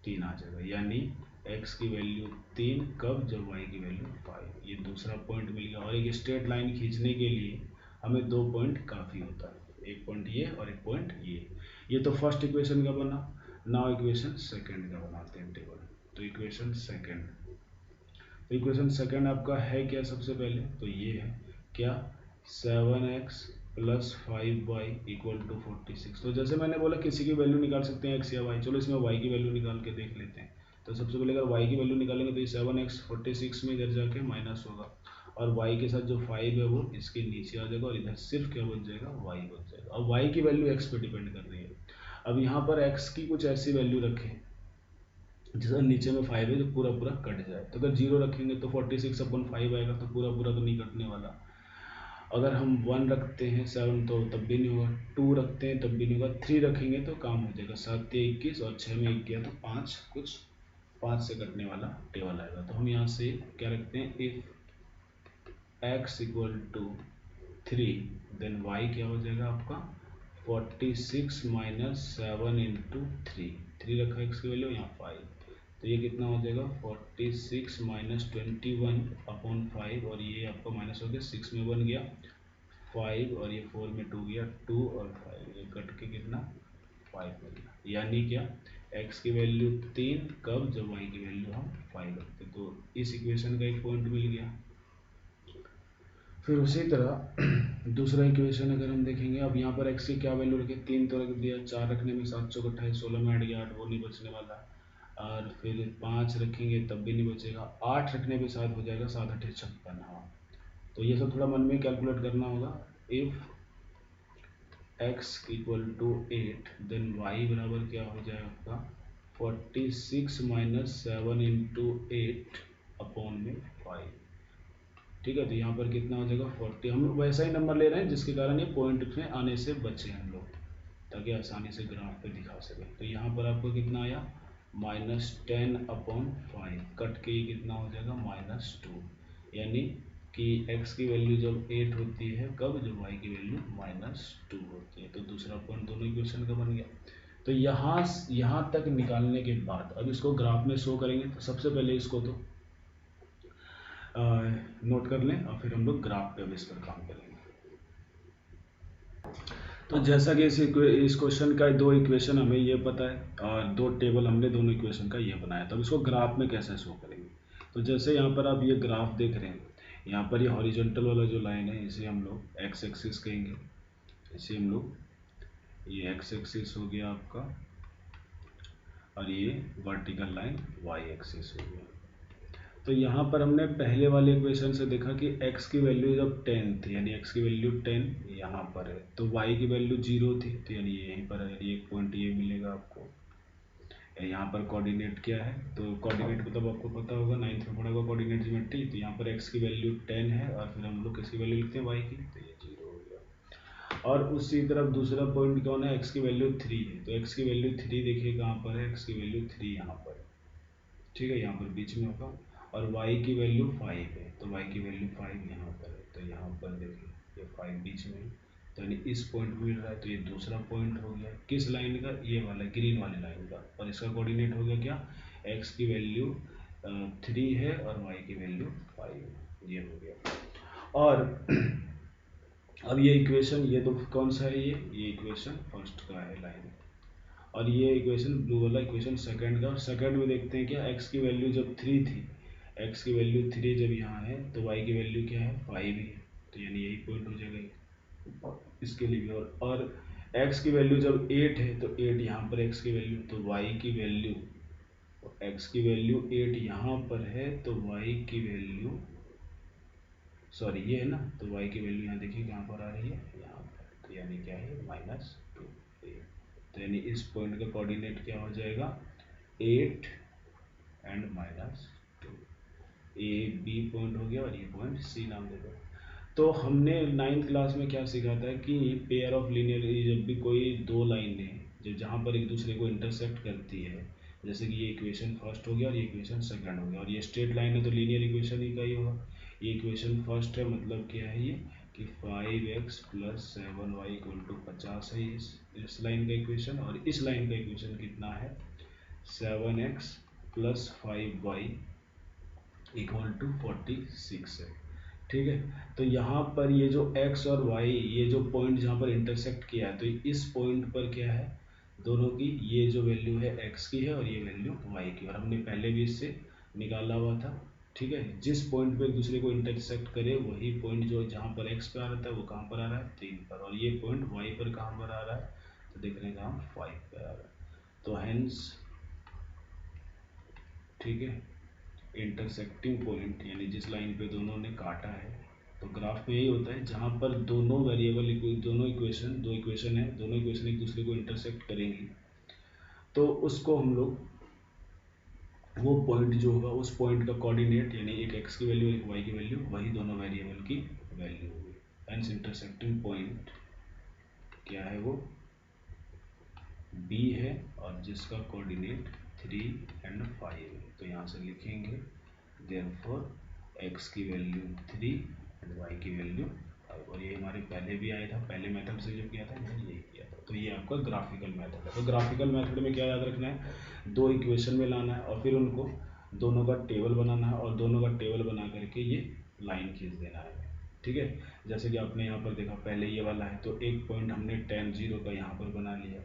3 आ जाएगा, यानी x की वैल्यू 3 कब, जब y की वैल्यू 5। ये दूसरा पॉइंट मिल गया। और एक स्ट्रेट लाइन खींचने के लिए हमें 2 पॉइंट काफ़ी होता है, एक पॉइंट ये और एक पॉइंट ये तो फर्स्ट इक्वेशन का बना। नाउ इक्वेशन सेकंड का बनाते हैं टेबल। तो इक्वेशन सेकंड आपका है क्या, सबसे पहले तो ये है क्या, 7x plus 5y equal to 46। तो जैसे मैंने बोला किसी की वैल्यू निकाल सकते हैं x या y, चलो इसमें y की वैल्यू निकाल के देख लेते हैं। तो सबसे पहले अगर y की वैल्यू निकालेंगे तो ये 7x 46 में इधर जाके माइनस होगा और y के साथ जो 5 है वो इसके नीचे आ जाएगा और इधर सिर्फ क्या बच जाएगा, y बच जाएगा। और y की वैल्यू x पे डिपेंड कर रही है। अब यहाँ पर x की कुछ ऐसी वैल्यू रखें जैसे नीचे में 5 है जो पूरा कट जाए। तो अगर 0 रखेंगे तो 46/5 आएगा, तो पूरा तो नहीं कटने वाला। अगर हम 1 रखते हैं 7 तो तब भी नहीं होगा, 2 रखते हैं तब भी नहीं होगा, 3 रखेंगे तो काम हो जाएगा। 7 या 21 और 6 में 1 गया तो 5, कुछ 5 से कटने वाला टेबल आएगा। तो हम यहाँ से क्या रखते हैं, if x equal to 3 then y क्या हो जाएगा आपका 46 माइनस 7 इंटू 3 रखा x की वैल्यू, यहाँ 5, तो ये कितना हो जाएगा 46 माइनस 21/5 और ये आपका माइनस हो गया 6 में 1 गया 5 और ये 4 में 2 गया 2 और 5, ये कट के कितना 5 मिल गया। यानी क्या, x की वैल्यू 3 कब, जब y की वैल्यू हम 5 रखते। तो इस इक्वेशन का एक पॉइंट मिल गया। फिर उसी तरह दूसरा इक्वेशन अगर हम देखेंगे, अब यहाँ पर x की क्या वैल्यू रखे, 3 तो रख दिया, 4 रखने में 7 चौक 28, 16 में 8 गया 8, वो नहीं बचने वाला। और फिर 5 रखेंगे तब भी नहीं बचेगा, 8 रखने पे 7 हो जाएगा, 7 8 56। हाँ, तो ये सब थोड़ा मन में कैलकुलेट करना होगा। If x equal to 8 then y बराबर क्या हो जाएगा आपका 46 माइनस 7 इंटू 8 अपॉन में 5। ठीक है, तो यहाँ पर कितना हो जाएगा 40। हम वैसा ही नंबर ले रहे हैं जिसके कारण ये पॉइंट में आने से बचे हम लोग, ताकि आसानी से ग्राफ पे दिखा सकें। तो यहाँ पर आपको कितना आया -10/5, कट के ये कितना हो जाएगा -2, यानी कि x की वैल्यू जब 8 होती है कब, जब y की वैल्यू -2 होती है। तो दूसरा पॉइंट दोनों इक्वेशन का बन गया। तो यहाँ तक निकालने के बाद अब इसको ग्राफ में शो करेंगे। तो सबसे पहले इसको तो नोट कर लें और फिर हम लोग ग्राफ पे अब इस पर काम करेंगे। तो जैसा कि इस क्वेश्चन का 2 इक्वेशन हमें ये पता है और 2 टेबल हमने दोनों इक्वेशन का ये बनाया, तो अब इसको ग्राफ में कैसे शो करेंगे। तो जैसे यहाँ पर आप ये ग्राफ देख रहे हैं, यहाँ पर ये हॉरिजॉन्टल वाला जो लाइन है इसे हम लोग एक्स एक्सिस कहेंगे, इसे हम लोग ये एक्स एक्सिस हो गया आपका और ये वर्टिकल लाइन वाई एक्सिस हो गया। तो यहाँ पर हमने पहले वाले इक्वेशन से देखा कि x की वैल्यू जब 10 थी, यानी x की वैल्यू 10 यहाँ पर है, तो y की वैल्यू 0 थी, तो यानी यहीं पर है, एक पॉइंट ये मिलेगा आपको। यहाँ पर कोऑर्डिनेट क्या है, तो कोऑर्डिनेट मतलब आपको पता होगा, 9th में पढ़ा होगा कोऑर्डिनेट ज्योमेट्री। तो यहाँ पर x की वैल्यू 10 है और फिर हम लोग किसकी वैल्यू लिखते हैं, y की, तो ये 0 हो गया। और उसी तरफ दूसरा पॉइंट कौन है, x की वैल्यू 3 है, तो x की वैल्यू 3 देखिए कहाँ पर है, x की वैल्यू 3 यहाँ पर है, ठीक है, यहाँ पर बीच में होगा। और y की वैल्यू 5 है, तो y की वैल्यू 5 यहाँ पर है, तो यहाँ पर देखिए ये 5 बीच में, तो यानी इस पॉइंट मिल रहा है। तो ये दूसरा पॉइंट हो गया किस लाइन का, ये वाला ग्रीन वाली लाइन का, और इसका कोऑर्डिनेट हो गया क्या, x की वैल्यू 3 है और y की वैल्यू 5 है, ये हो गया। और अब ये इक्वेशन, ये तो कौन सा है, ये इक्वेशन फर्स्ट का है लाइन, और ये इक्वेशन ब्लू वाला इक्वेशन सेकंड का। और सेकंड में देखते हैं क्या, x की वैल्यू जब 3 थी, x की वैल्यू 3 जब यहाँ है तो y की वैल्यू क्या है 5 ही है, तो यानी यही पॉइंट हो जाएगा इसके लिए भी। और x की वैल्यू जब 8 है तो 8 यहाँ पर x की वैल्यू, तो y की वैल्यू, x की वैल्यू 8 यहाँ पर है, तो y की वैल्यू, सॉरी ये है ना, तो y की वैल्यू यहाँ देखिए कहाँ पर आ रही है, यहाँ पर, तो यानी क्या है -2। तो यानी इस पॉइंट का कोऑर्डिनेट क्या हो जाएगा 8 एंड -2, ए बी पॉइंट हो गया और ये पॉइंट सी नाम दे दो। तो हमने 9th क्लास में क्या सीखा था कि पेयर ऑफ लीनियर, जब भी कोई दो लाइनें जब जहाँ पर एक दूसरे को इंटरसेक्ट करती है जैसे कि ये इक्वेशन फर्स्ट हो गया और ये इक्वेशन सेकंड हो गया, और ये स्ट्रेट लाइन है तो लीनियर इक्वेशन ही का ही होगा। ये इक्वेशन फर्स्ट है, मतलब क्या है ये कि 5x plus 7y equal to 50 है इस लाइन का इक्वेशन, और इस लाइन का इक्वेशन कितना है 7x plus 5y equal to 46 है। ठीक है, तो यहाँ पर ये जो x और y, ये जो पॉइंट जहाँ पर इंटरसेक्ट किया है, तो इस पॉइंट पर क्या है, दोनों की ये जो वैल्यू है x की है और ये वैल्यू y की, और हमने पहले भी इससे निकाला हुआ था। ठीक है, जिस पॉइंट पे एक दूसरे को इंटरसेक्ट करे वही पॉइंट जो जहाँ पर x पे आ रहा था वो कहाँ पर आ रहा है 3 पर, और ये पॉइंट y पर कहाँ पर आ रहा है, तो देख रहे हैं कहाँ 5 पर आ रहा है। तो हेंस, ठीक है, इंटरसेक्टिंग पॉइंट यानी जिस लाइन पे दोनों ने काटा है, तो ग्राफ में यही होता है जहाँ पर दोनों वेरिएबल दो इक्वेशन है, दोनों इक्वेशन एक दूसरे को इंटरसेक्ट करेंगी, तो उसको हम लोग वो पॉइंट जो होगा उस पॉइंट का कोऑर्डिनेट यानी एक x की वैल्यू एक y की वैल्यू वही दोनों वेरिएबल की वैल्यू होगी। हेंस इंटरसेक्टिंग पॉइंट क्या है, वो B है और जिसका कोऑर्डिनेट 3 एंड 5 है। तो यहाँ से लिखेंगे देयरफॉर x की वैल्यू 3 एंड y की वैल्यू 5, और ये हमारे पहले भी आया था, पहले मेथड से जो किया था मैंने यही किया था। तो ये आपका ग्राफिकल मेथड है। तो ग्राफिकल मेथड में क्या याद रखना है, दो इक्वेशन में लाना है और फिर उनको दोनों का टेबल बनाना है, और दोनों का टेबल बना करके ये लाइन खींच देना है। ठीक है, जैसे कि आपने यहाँ पर देखा पहले ये वाला है, तो एक पॉइंट हमने tan 0 का यहाँ पर बना लिया।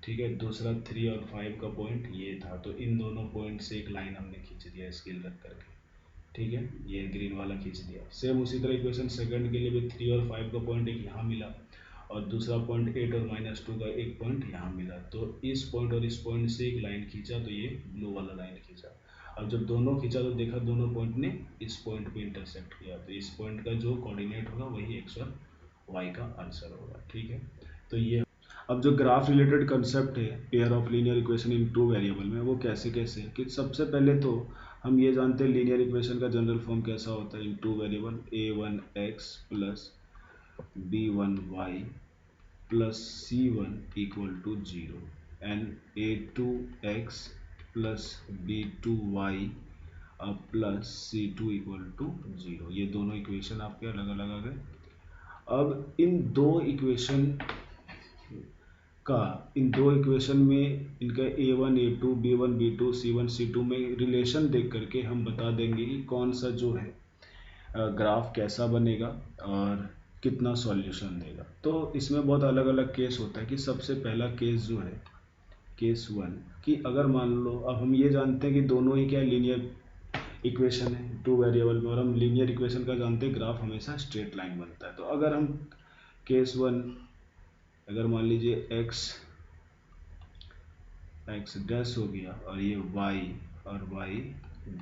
ठीक है, दूसरा 3 और 5 का पॉइंट ये था, तो इन दोनों पॉइंट से एक लाइन हमने खींच दिया स्केल रख करके। ठीक है, ये ग्रीन वाला खींच दिया। सेम उसी तरह इक्वेशन सेकंड के लिए भी 3 और 5 का पॉइंट एक यहाँ मिला, और दूसरा पॉइंट 8 और -2 का एक पॉइंट यहाँ मिला, तो इस पॉइंट और इस पॉइंट से एक लाइन खींचा, तो ये ब्लू वाला लाइन खींचा। अब जब दोनों खींचा तो देखा दोनों पॉइंट ने इस पॉइंट पे इंटरसेक्ट किया, तो इस पॉइंट का जो कोऑर्डिनेट होगा वही एक्स और वाई का आंसर होगा। ठीक है, तो ये अब जो ग्राफ रिलेटेड कंसेप्ट है pair of linear equation in two variable में, वो कैसे कैसे कि सबसे पहले तो हम ये जानते हैं लीनियर इक्वेशन का जनरल फॉर्म कैसा होता है in two variable, a1x plus b1y plus c1 equal to 0 and a2x plus b2y plus c2 equal to 0। ये दोनों इक्वेशन आपके अलग अलग आ गए। अब इन दो इक्वेशन में इनका a1 a2 b1 b2 c1 c2 में रिलेशन देख करके हम बता देंगे कि कौन सा जो है ग्राफ कैसा बनेगा और कितना सॉल्यूशन देगा। तो इसमें बहुत अलग अलग केस होता है कि सबसे पहला केस जो है केस 1, कि अगर मान लो अब हम ये जानते हैं कि दोनों ही क्या लीनियर इक्वेशन है टू वेरिएबल में, और हम लीनियर इक्वेशन का जानते हैं ग्राफ हमेशा स्ट्रेट लाइन बनता है। तो अगर हम केस 1, अगर मान लीजिए x डैश हो गया और ये y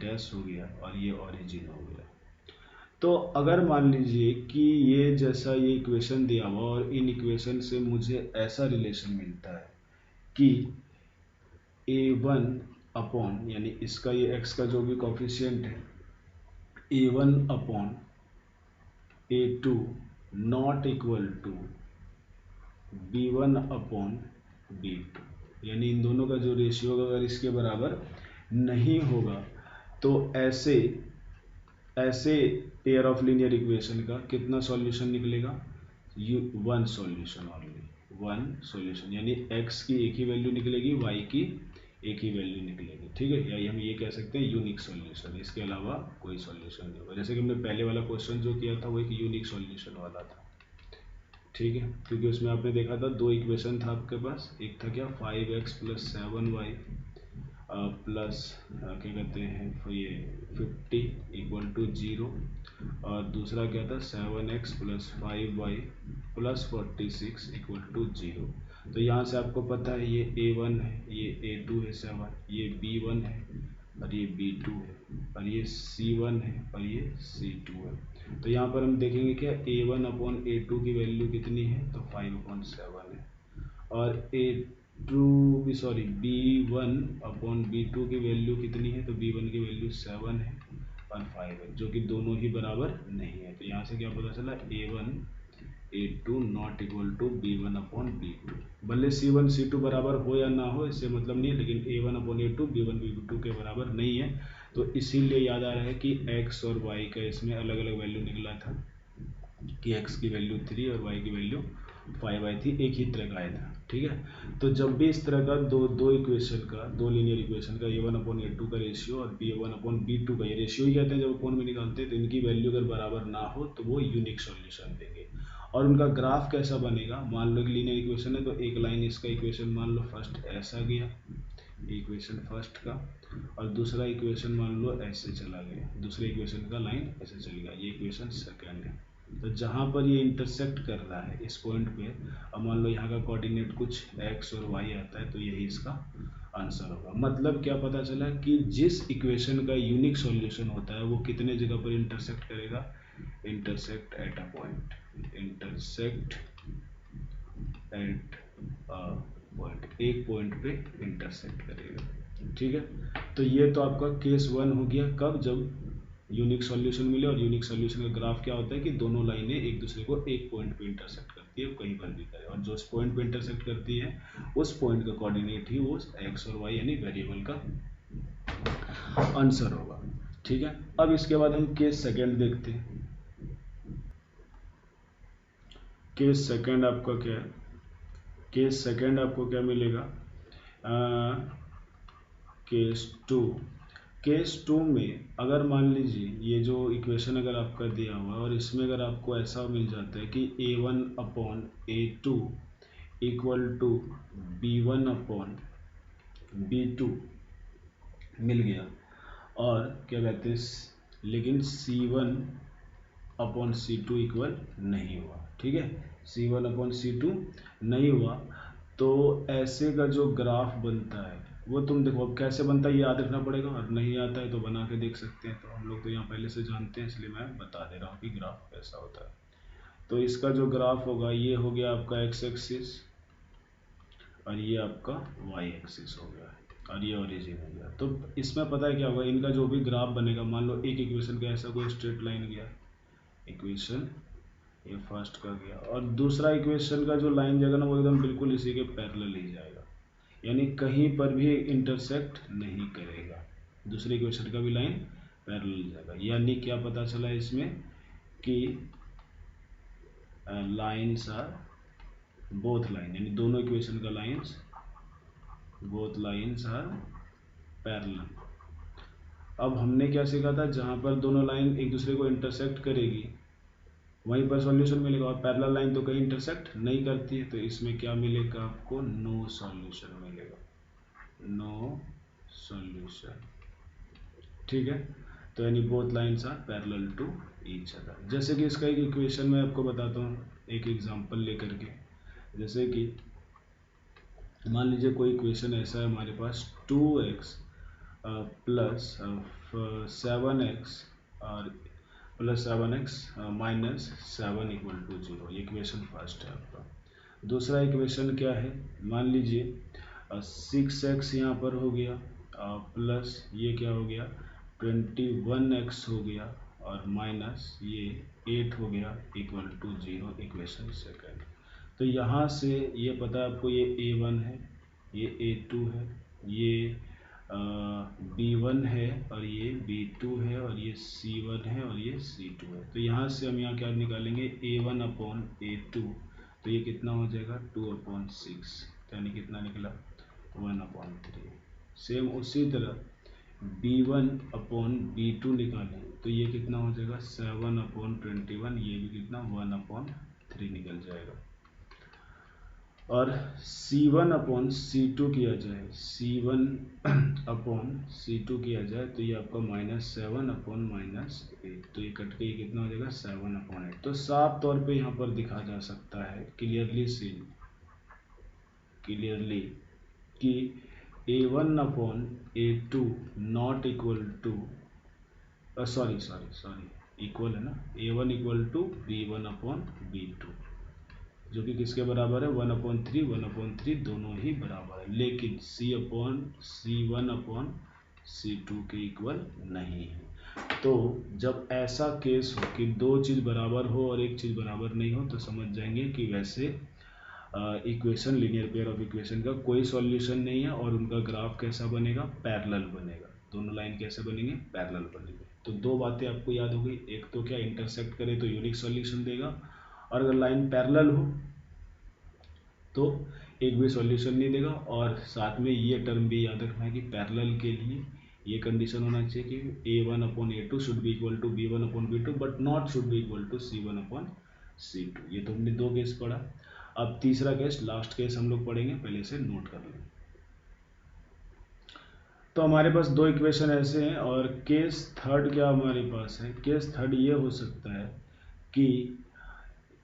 डैश हो गया और ये ओरिजिन हो गया, तो अगर मान लीजिए कि ये जैसा ये इक्वेशन दिया हुआ और इन इक्वेशन से मुझे ऐसा रिलेशन मिलता है कि a1 अपॉन यानी इसका ये x का जो भी कॉफिशिएंट है a1 upon a2 not equal to b1 upon b2, यानी इन दोनों का जो रेशियो अगर इसके बराबर नहीं होगा, तो ऐसे पेयर ऑफ लीनियर इक्वेशन का कितना सॉल्यूशन निकलेगा, one solution only, one solution, यानी x की एक ही वैल्यू निकलेगी, y की एक ही वैल्यू निकलेगी। ठीक है, या हम ये कह सकते हैं यूनिक सॉल्यूशन, इसके अलावा कोई सॉल्यूशन नहीं होगा। जैसे कि हमने पहले वाला क्वेश्चन जो किया था वो एक यूनिक सॉल्यूशन वाला था। ठीक है, क्योंकि उसमें आपने देखा था दो इक्वेशन था आपके पास, एक था क्या 5x प्लस 7y प्लस क्या कहते हैं ये 50 इक्वल टू 0, और दूसरा क्या था 7x plus 5y plus 46 equal to 0। तो यहाँ से आपको पता है ये a1 है, ये a2 है 7, ये b1 है और ये b2 है, और ये c1 है और ये c2 है। तो यहाँ पर हम देखेंगे क्या a1 अपॉन a2 की वैल्यू कितनी है, तो 5/7 है, और b1 अपॉन b2 की वैल्यू कितनी है, तो b1 की वैल्यू 7 है और 5 है, जो कि दोनों ही बराबर नहीं है। तो यहाँ से क्या पता चला A2 not equal to B1 upon B2। भले C1 C2 बराबर हो या ना हो इससे मतलब नहीं है, लेकिन A1 upon A2 B1 B2 के बराबर नहीं है। तो इसीलिए याद आ रहा है कि x और y का इसमें अलग अलग वैल्यू निकला था कि x की वैल्यू 3 और y की वैल्यू 5 आई थी, एक ही तरह का आया था। ठीक है, तो जब भी इस तरह का दो इक्वेशन का, दो लीनियर इक्वेशन का A1 अपॉन A2 का रेशियो और B1 अपॉन B2 का, ये रेशियो ही कहते हैं जब अपॉन में निकालते हैं, तो इनकी वैल्यू अगर बराबर ना हो तो वो यूनिक सॉल्यूशन देंगे। और उनका ग्राफ कैसा बनेगा, मान लो कि लीनियर इक्वेशन है तो एक लाइन इसका इक्वेशन मान लो फर्स्ट ऐसा गया, इक्वेशन फर्स्ट का, और दूसरा इक्वेशन मान लो ऐसे चला गया, दूसरे इक्वेशन का लाइन ऐसे चल गया, ये इक्वेशन सेकंड है। तो जहाँ पर ये इंटरसेक्ट कर रहा है इस पॉइंट पे, अब मान लो यहाँ का कोऑर्डिनेट कुछ x और y आता है, तो यही इसका आंसर होगा। मतलब क्या पता चला कि जिस इक्वेशन का यूनिक सॉल्यूशन होता है वो कितने जगह पर इंटरसेक्ट करेगा, intersect at a point, intersect at a point, एक पॉइंट पे इंटरसेक्ट करेगा। ठीक है, तो ये तो आपका केस 1 हो गया, कब, जब यूनिक सॉल्यूशन मिले। और यूनिक सॉल्यूशन का ग्राफ क्या होता है कि दोनों लाइनें एक दूसरे को एक पॉइंट पे इंटरसेक्ट करती है, कहीं पर भी करे, और जो उस पॉइंट पे इंटरसेक्ट करती है उस पॉइंट का कोऑर्डिनेट ही वो एक्स और वाई यानी वेरिएबल का आंसर होगा। ठीक है, अब इसके बाद हम केस सेकंड देखते हैं। केस सेकंड आपका क्या है, केस सेकंड आपको क्या मिलेगा, केस टू में अगर मान लीजिए ये जो इक्वेशन अगर आपका दिया हुआ है और इसमें अगर आपको ऐसा मिल जाता है कि A1 upon A2 equal to B1 upon B2 मिल गया, और क्या कहते हैं, लेकिन C1 अपॉन C2 इक्वल नहीं हुआ। ठीक है, C1 अपॉन C2 नहीं हुआ, तो ऐसे का जो ग्राफ बनता है वो तुम देखो, अब कैसे बनता है ये याद रखना पड़ेगा, और नहीं आता है तो बना के देख सकते हैं। तो हम लोग तो यहाँ पहले से जानते हैं, इसलिए मैं बता दे रहा हूँ कि ग्राफ कैसा होता है। तो इसका जो ग्राफ होगा ये हो गया आपका x एक्सिस, और ये आपका y एक्सिस हो गया, और ये ओरिजिन हो गया। तो इसमें पता है क्या होगा, इनका जो भी ग्राफ बनेगा, मान लो एक इक्वेशन का ऐसा कोई स्ट्रेट लाइन गया, इक्वेशन ये फर्स्ट का गया, और दूसरा इक्वेशन का जो लाइन जाएगा ना वो एकदम बिल्कुल इसी के पैरेलल ही जाएगा, यानी कहीं पर भी इंटरसेक्ट नहीं करेगा, दूसरे इक्वेशन का भी लाइन पैरेलल जाएगा। यानी क्या पता चला इसमें कि लाइन्स आर बोथ लाइन, यानी दोनों इक्वेशन का lines, both lines are parallel. अब हमने क्या सीखा था, जहाँ पर दोनों लाइन एक दूसरे को इंटरसेक्ट करेगी वहीं पर सॉल्यूशन मिलेगा, और पैरेलल लाइन तो कहीं इंटरसेक्ट नहीं करती है, तो इसमें क्या मिलेगा आपको, नो सॉल्यूशन मिलेगा, नो सॉल्यूशन। ठीक है, तो यानी both lines are parallel to each other. जैसे कि इसका एक इक्वेशन मैं आपको बताता हूँ एक एग्जांपल लेकर के। जैसे कि मान लीजिए कोई इक्वेशन ऐसा है हमारे पास, 2x प्लस 7x और plus 7x minus 7 equal to 0, ये इक्वेशन फर्स्ट है आपका। दूसरा इक्वेशन क्या है, मान लीजिए 6x यहाँ पर हो गया, प्लस ये क्या हो गया 21x हो गया, और माइनस ये 8 हो गया इक्वल टू 0, इक्वेशन सेकंड। तो यहाँ से ये पता है आपको, ये A1 है, ये A2 है, ये B1 है, और ये B2 है, और ये C1 है, और ये C2 है। तो यहाँ से हम यहाँ क्या निकालेंगे, A1 अपॉन A2, तो ये कितना हो जाएगा 2/6, यानी कितना निकला 1/3। सेम उसी तरह B1 अपॉन B2 निकालें तो ये कितना हो जाएगा 7/21, ये भी कितना 1/3 निकल जाएगा। और C1 अपॉन C2 किया जाए, C1 अपॉन C2 किया जाए तो ये आपका -7/-8, तो ये कट के ये कितना हो जाएगा 7/8। तो साफ तौर पे यहाँ पर दिखा जा सकता है क्लियरली कि A1 upon A2 not equal to sorry equal है ना, A1 equal to B1 upon B2, जो कि किसके बराबर है 1/3 दोनों ही बराबर है, लेकिन C1 अपॉन C2 के इक्वल नहीं है। तो जब ऐसा केस हो कि दो चीज़ बराबर हो और एक चीज़ बराबर नहीं हो तो समझ जाएंगे कि वैसे equation linear pair of equation का कोई सॉल्यूशन नहीं है और उनका ग्राफ कैसा बनेगा, पैरेलल बनेगा। दोनों लाइन कैसे बनेंगे, पैरेलल बनेंगे। तो दो बातें आपको याद हो गई, एक तो क्या इंटरसेक्ट करे तो यूनिक सॉल्यूशन देगा, और अगर लाइन पैरेलल हो तो एक भी सॉल्यूशन नहीं देगा। और साथ में ये टर्म भी याद रखना है कि पैरेलल के लिए ये कंडीशन होना चाहिए कि A1/A2 should be equal to B1/B2 but not should be equal to C1/C2। ये तो हमने दो केस पढ़ा। अब तीसरा केस, लास्ट केस हम लोग पढ़ेंगे, पहले से नोट कर लें। तो हमारे पास दो इक्वेशन ऐसे हैं और केस थर्ड क्या हमारे पास है, केस थर्ड ये हो सकता है कि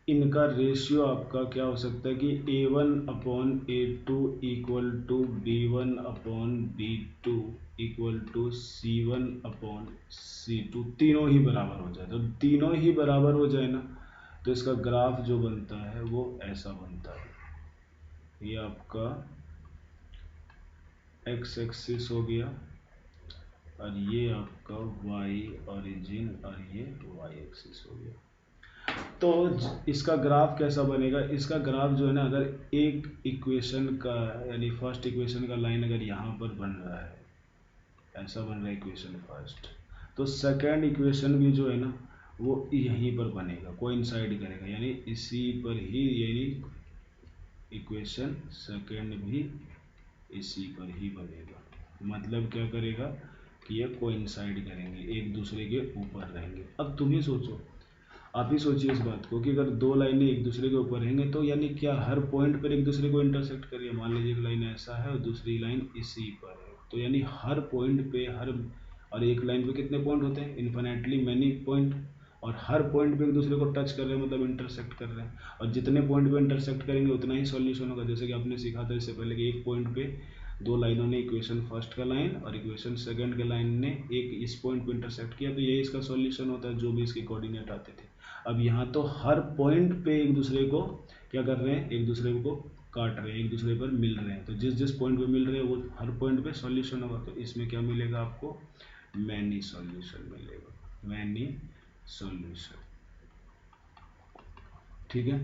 इनका रेशियो आपका क्या हो सकता है कि A1/A2 equal to B1/B2 equal to C1/C2, तीनों ही बराबर हो जाए। तो तीनों ही बराबर हो जाए ना तो इसका ग्राफ जो बनता है वो ऐसा बनता है, ये आपका x एक्सिस हो गया और ये आपका y ओरिजिन और ये y एक्सिस हो गया। तो इसका ग्राफ कैसा बनेगा, इसका ग्राफ जो है ना, अगर एक इक्वेशन का यानी फर्स्ट इक्वेशन का लाइन अगर यहाँ पर बन रहा है, ऐसा बन रहा है इक्वेशन फर्स्ट, तो सेकंड इक्वेशन भी जो है ना वो यहीं पर बनेगा, कोइंसाइड करेगा, यानी इसी पर ही, यानी इक्वेशन सेकंड भी इसी पर ही बनेगा। मतलब क्या करेगा कि ये कोइंसाइड करेंगे, एक दूसरे के ऊपर रहेंगे। अब तुम ही सोचो, आप ही सोचिए इस बात को कि अगर दो लाइनें एक दूसरे के ऊपर रहेंगे तो यानी क्या हर पॉइंट पर एक दूसरे को इंटरसेक्ट करिए। मान लीजिए एक लाइन ऐसा है और दूसरी लाइन इसी पर है, तो यानी हर पॉइंट पे और एक लाइन पे कितने पॉइंट होते हैं, इन्फिनेटली मैनी पॉइंट, और हर पॉइंट पे एक दूसरे को टच कर रहे हैं मतलब इंटरसेक्ट कर रहे हैं, और जितने पॉइंट पे इंटरसेक्ट करेंगे उतना ही सॉल्यूशन होगा। जैसे कि आपने सीखा था इससे पहले कि एक पॉइंट पे दो लाइनों ने इक्वेशन फर्स्ट का लाइन और इक्वेशन सेकंड के लाइन ने एक इस पॉइंट पे इंटरसेक्ट किया, तो यही इसका सॉल्यूशन होता है जो भी इसके कोऑर्डिनेट आते थे। अब यहाँ तो हर पॉइंट पे एक दूसरे को क्या कर रहे हैं, एक दूसरे को काट रहे हैं, एक दूसरे पर मिल रहे हैं, तो जिस जिस पॉइंट पे मिल रहे हैं वो हर पॉइंट पे सॉल्यूशन होगा। तो इसमें क्या मिलेगा आपको, मैनी सॉल्यूशन मिलेगा, मैनी सॉल्यूशन। ठीक है,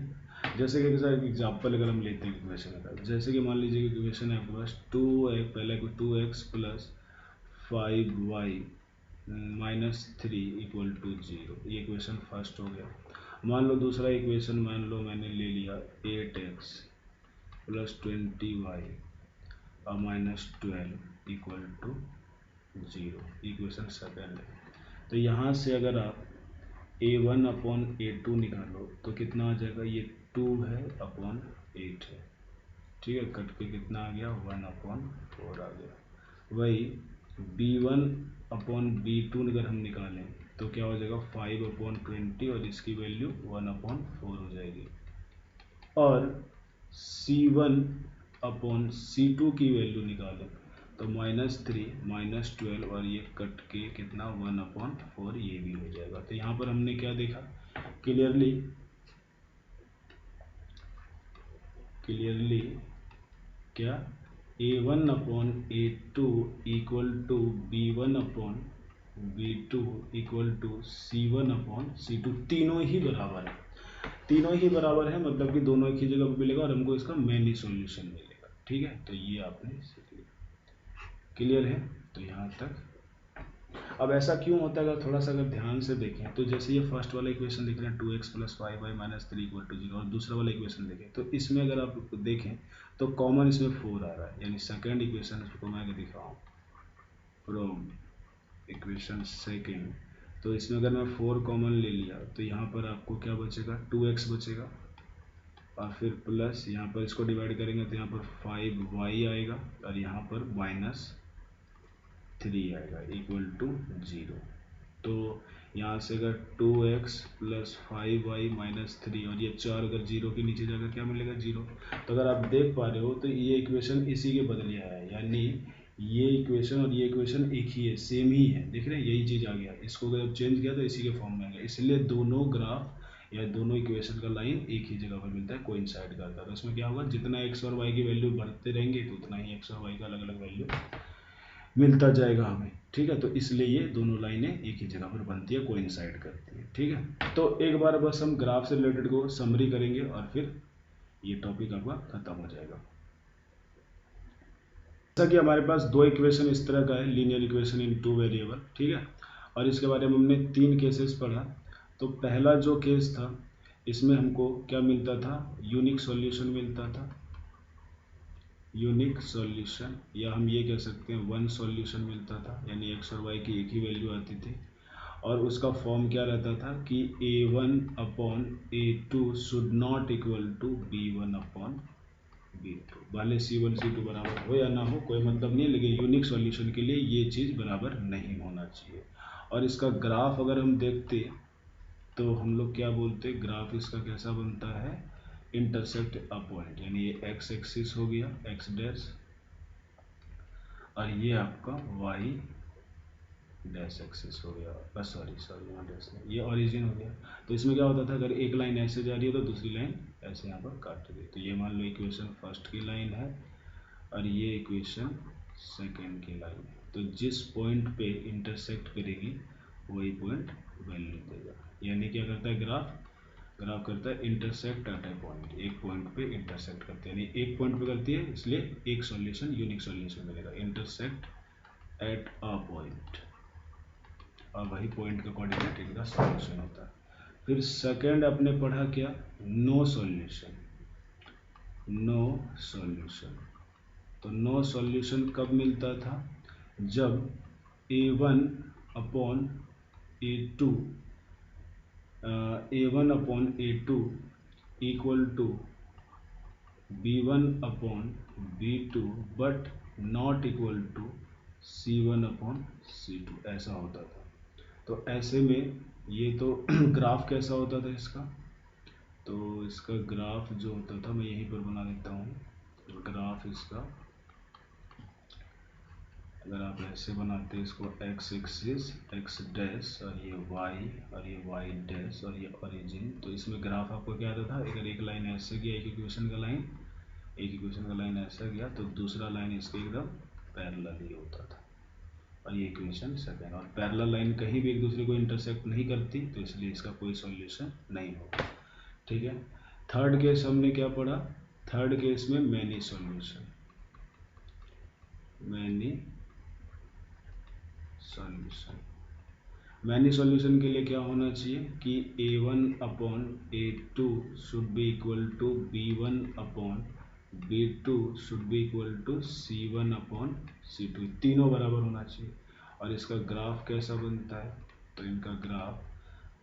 जैसे कि एक एग्जाम्पल अगर हम लेते हैं इक्वेशन का, जैसे कि मान लीजिए कि इक्वेशन है आपके पास 2x, पहले 2x plus 5y -3 equal to 0, ये इक्वेशन फर्स्ट हो गया। मान लो दूसरा इक्वेशन, मान लो मैंने ले लिया 8x प्लस 20y और -12 इक्वल टू 0, इक्वेशन सेकेंड है। तो यहाँ से अगर आप A1/A2 निकालो तो कितना आ जाएगा, ये 2 है अपॉन 8 है, ठीक है, कट के कितना आ गया, 1/4 आ गया। वही B1/B2 अगर हम निकालें तो क्या हो जाएगा, 5/20 और इसकी वैल्यू 1/4 हो जाएगी। और C1/C2 की वैल्यू निकालें तो -3 -12 और ये कट के कितना 1/4 ये भी हो जाएगा। तो यहाँ पर हमने क्या देखा, क्लियरली क्या, A1/A2 equal to B1/B2 equal to C1/C2, तीनों ही बराबर है, तीनों ही बराबर है, मतलब कि दोनों एक ही जगह पर मिलेगा और हमको इसका मैनी सॉल्यूशन मिलेगा। ठीक है, तो ये आपने सीख लिया, क्लियर है। तो यहाँ तक। अब ऐसा क्यों होता है, अगर थोड़ा सा अगर ध्यान से देखें तो जैसे ये फर्स्ट वाला इक्वेशन देख रहे हैं 2x plus 5y -3 equal to 0, और दूसरा वाला इक्वेशन देखें तो इसमें अगर आप देखें तो कॉमन इसमें 4 आ रहा है, यानी सेकंड इक्वेशन को मैं आगे दिखाऊँ फ्रॉम इक्वेशन सेकेंड, तो इसमें अगर मैं 4 कॉमन ले लिया तो यहाँ पर आपको क्या बचेगा, 2x बचेगा, और फिर प्लस यहाँ पर इसको डिवाइड करेंगे तो यहाँ पर 5y आएगा और यहाँ पर -3 आएगा इक्वल टू 0। तो यहाँ से अगर 2x प्लस 5y -3 और ये 4 अगर 0 के नीचे जाकर क्या मिलेगा, 0। तो अगर आप देख पा रहे हो तो ये इक्वेशन इसी के बदले आया है, यानी ये इक्वेशन और ये इक्वेशन एक ही है, सेम ही है, देख रहे हैं, यही चीज़ आ गया। इसको अगर चेंज किया तो इसी के फॉर्म में आ गया, इसलिए दोनों ग्राफ या दोनों इक्वेशन का लाइन एक ही जगह पर मिलता है, कोइंसाइड करता है। तो इसमें क्या होगा, जितना x और y की वैल्यू बढ़ते रहेंगे तो उतना ही x और y का अलग अलग वैल्यू मिलता जाएगा हमें। ठीक है, तो इसलिए ये दोनों लाइनें एक ही जगह पर बनती है, कोइंसाइड करती है। ठीक है, तो एक बार बस हम ग्राफ से रिलेटेड को समरी करेंगे और फिर ये टॉपिक आपका खत्म हो जाएगा। जैसा कि हमारे पास दो इक्वेशन इस तरह का है, linear equation in two variable. ठीक है, और इसके बारे में हमने 3 केसेस पढ़ा। तो पहला जो केस था इसमें हमको क्या मिलता था, यूनिक सॉल्यूशन मिलता था, यूनिक सॉल्यूशन, या हम ये कह सकते हैं वन सॉल्यूशन मिलता था, यानी एक्स और वाई की एक ही वैल्यू आती थी। और उसका फॉर्म क्या रहता था कि a1/a2 should not equal to b1/b2, भले c1 c2 बराबर हो या ना हो कोई मतलब नहीं है, लेकिन यूनिक सॉल्यूशन के लिए ये चीज़ बराबर नहीं होना चाहिए। और इसका ग्राफ अगर हम देखते तो हम लोग क्या बोलते, ग्राफ इसका कैसा बनता है, इंटरसेक्ट अ पॉइंट, यानी ये एक्स एक्सिस हो गया एक्स डैश, और ये आपका वाई डैश एक्सिस हो गया, सॉरी यहाँ डैश नहीं, ये ओरिजिन हो गया। तो इसमें क्या होता था, अगर एक लाइन ऐसे जा रही है तो दूसरी लाइन ऐसे यहाँ पर काट रही है। तो ये मान लो इक्वेशन फर्स्ट की लाइन है और ये इक्वेशन सेकंड की लाइन है। तो जिस पॉइंट पे इंटरसेक्ट करेगी वही पॉइंट वैल्यू देगा, यानी क्या करता है ग्राफ करता है इंटरसेक्ट एट ए पॉइंट, एक पॉइंट पे इंटरसेक्ट करते हैं, यानी एक पॉइंट पे करती है, इसलिए एक सॉल्यूशन यूनिक सॉल्यूशन मिलेगा, इंटरसेक्ट एट अ पॉइंट, और वही पॉइंट का कोऑर्डिनेट इनका सॉल्यूशन होता है। फिर सेकंड अपने पढ़ा क्या, नो सॉल्यूशन, नो सॉल्यूशन। तो नो सॉल्यूशन कब मिलता था, जब a1/a2 equal to b1/b2 but not equal to c1/c2, ऐसा होता था। तो ऐसे में ये तो ग्राफ कैसा होता था इसका, तो इसका ग्राफ जो होता था मैं यहीं पर बना देता हूँ। ग्राफ इसका अगर आप ऐसे बनाते हैं इसको, एक्स एक्सिस एक्स डैश और ये वाई डैश और ये ओरिजिन, तो इसमें ग्राफ आपको क्या आता था, अगर एक लाइन ऐसे गया, एक इक्वेशन का लाइन ऐसा गया तो दूसरा लाइन इसके एकदम पैरेलल ही होता था, और ये इक्वेशन सेकंड। और पैरेलल लाइन कहीं भी एक दूसरे को इंटरसेक्ट नहीं करती, तो इसलिए इसका कोई सॉल्यूशन नहीं होगा। ठीक है, थर्ड केस हमने क्या पढ़ा, थर्ड केस में मैनी सॉल्यूशन, मैनी सॉल्यूशन के लिए क्या होना चाहिए कि a1/a2 should be equal to b1/b2 should be equal to c1/c2, तीनों बराबर होना चाहिए। और इसका ग्राफ कैसा बनता है, तो इनका ग्राफ,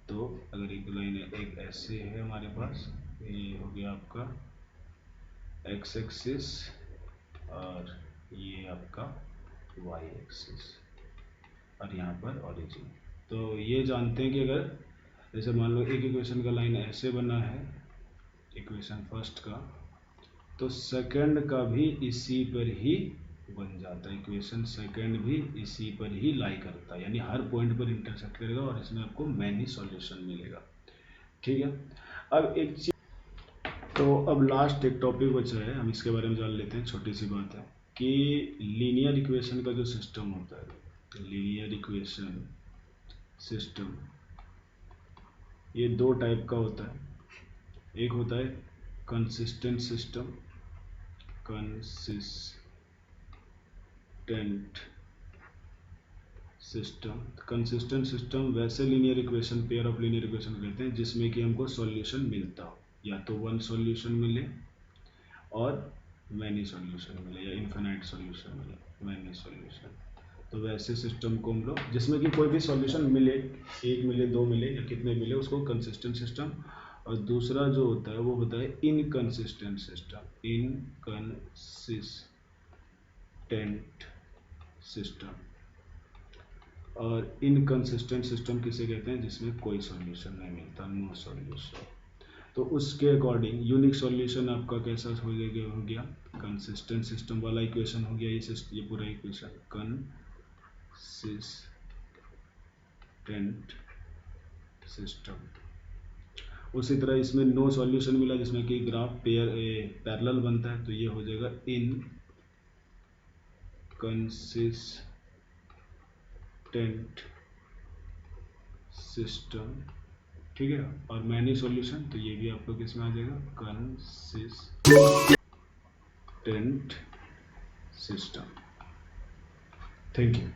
तो अगर एक लाइन एक ऐसे है हमारे पास, ये हो गया आपका एक्स एक्सिस और ये आपका वाई एक्सिस, और यहाँ पर ओरिजिन। तो ये जानते हैं कि अगर जैसे मान लो एक इक्वेशन का लाइन ऐसे बना है, इक्वेशन फर्स्ट का, तो सेकंड का भी इसी पर ही बन जाता है, इक्वेशन सेकंड भी इसी पर ही लाई करता है, यानी हर पॉइंट पर इंटरसेक्ट करेगा और इसमें आपको मैनी सॉल्यूशन मिलेगा। ठीक है, अब एक चीज, तो अब लास्ट एक टॉपिक बचा है, हम इसके बारे में जान लेते हैं। छोटी सी बात है कि लीनियर इक्वेशन का जो सिस्टम होता है, लीनियर इक्वेशन सिस्टम, ये दो टाइप का होता है। एक होता है कंसिस्टेंट सिस्टम, कंसिस्टेंट सिस्टम वैसे linear equation, pair of linear equation कहते हैं जिसमें कि हमको सॉल्यूशन मिलता हो, या तो वन सॉल्यूशन मिले और मैनी सॉल्यूशन मिले, या इन्फिनाइट सॉल्यूशन मिले, मैनी सॉल्यूशन। तो वैसे सिस्टम को हम लोग, जिसमें कि कोई भी सॉल्यूशन मिले, एक मिले, दो मिले, या कितने मिले, उसको कंसिस्टेंट सिस्टम। और दूसरा जो होता है वो होता है इनकंसिस्टेंट सिस्टम, इनकंसिस्टेंट सिस्टम। और इनकंसिस्टेंट सिस्टम किसे कहते हैं, जिसमें कोई सॉल्यूशन नहीं मिलता, नो सॉल्यूशन। तो उसके अकॉर्डिंग यूनिक सॉल्यूशन आपका कैसा हो गया, कंसिस्टेंट सिस्टम वाला इक्वेशन हो गया, ये पूरा इक्वेशन कंसिस्टेंट सिस्टम। उसी तरह इसमें नो सॉल्यूशन मिला, जिसमें कि ग्राफ पैरेलल बनता है, तो ये हो जाएगा इनकंसिस्टेंट कंसिस्टेंट सिस्टम, ठीक है। और मैनी सॉल्यूशन, तो ये भी आपको किस में आ जाएगा, कंसिस्टेंट सिस्टम। Thank you.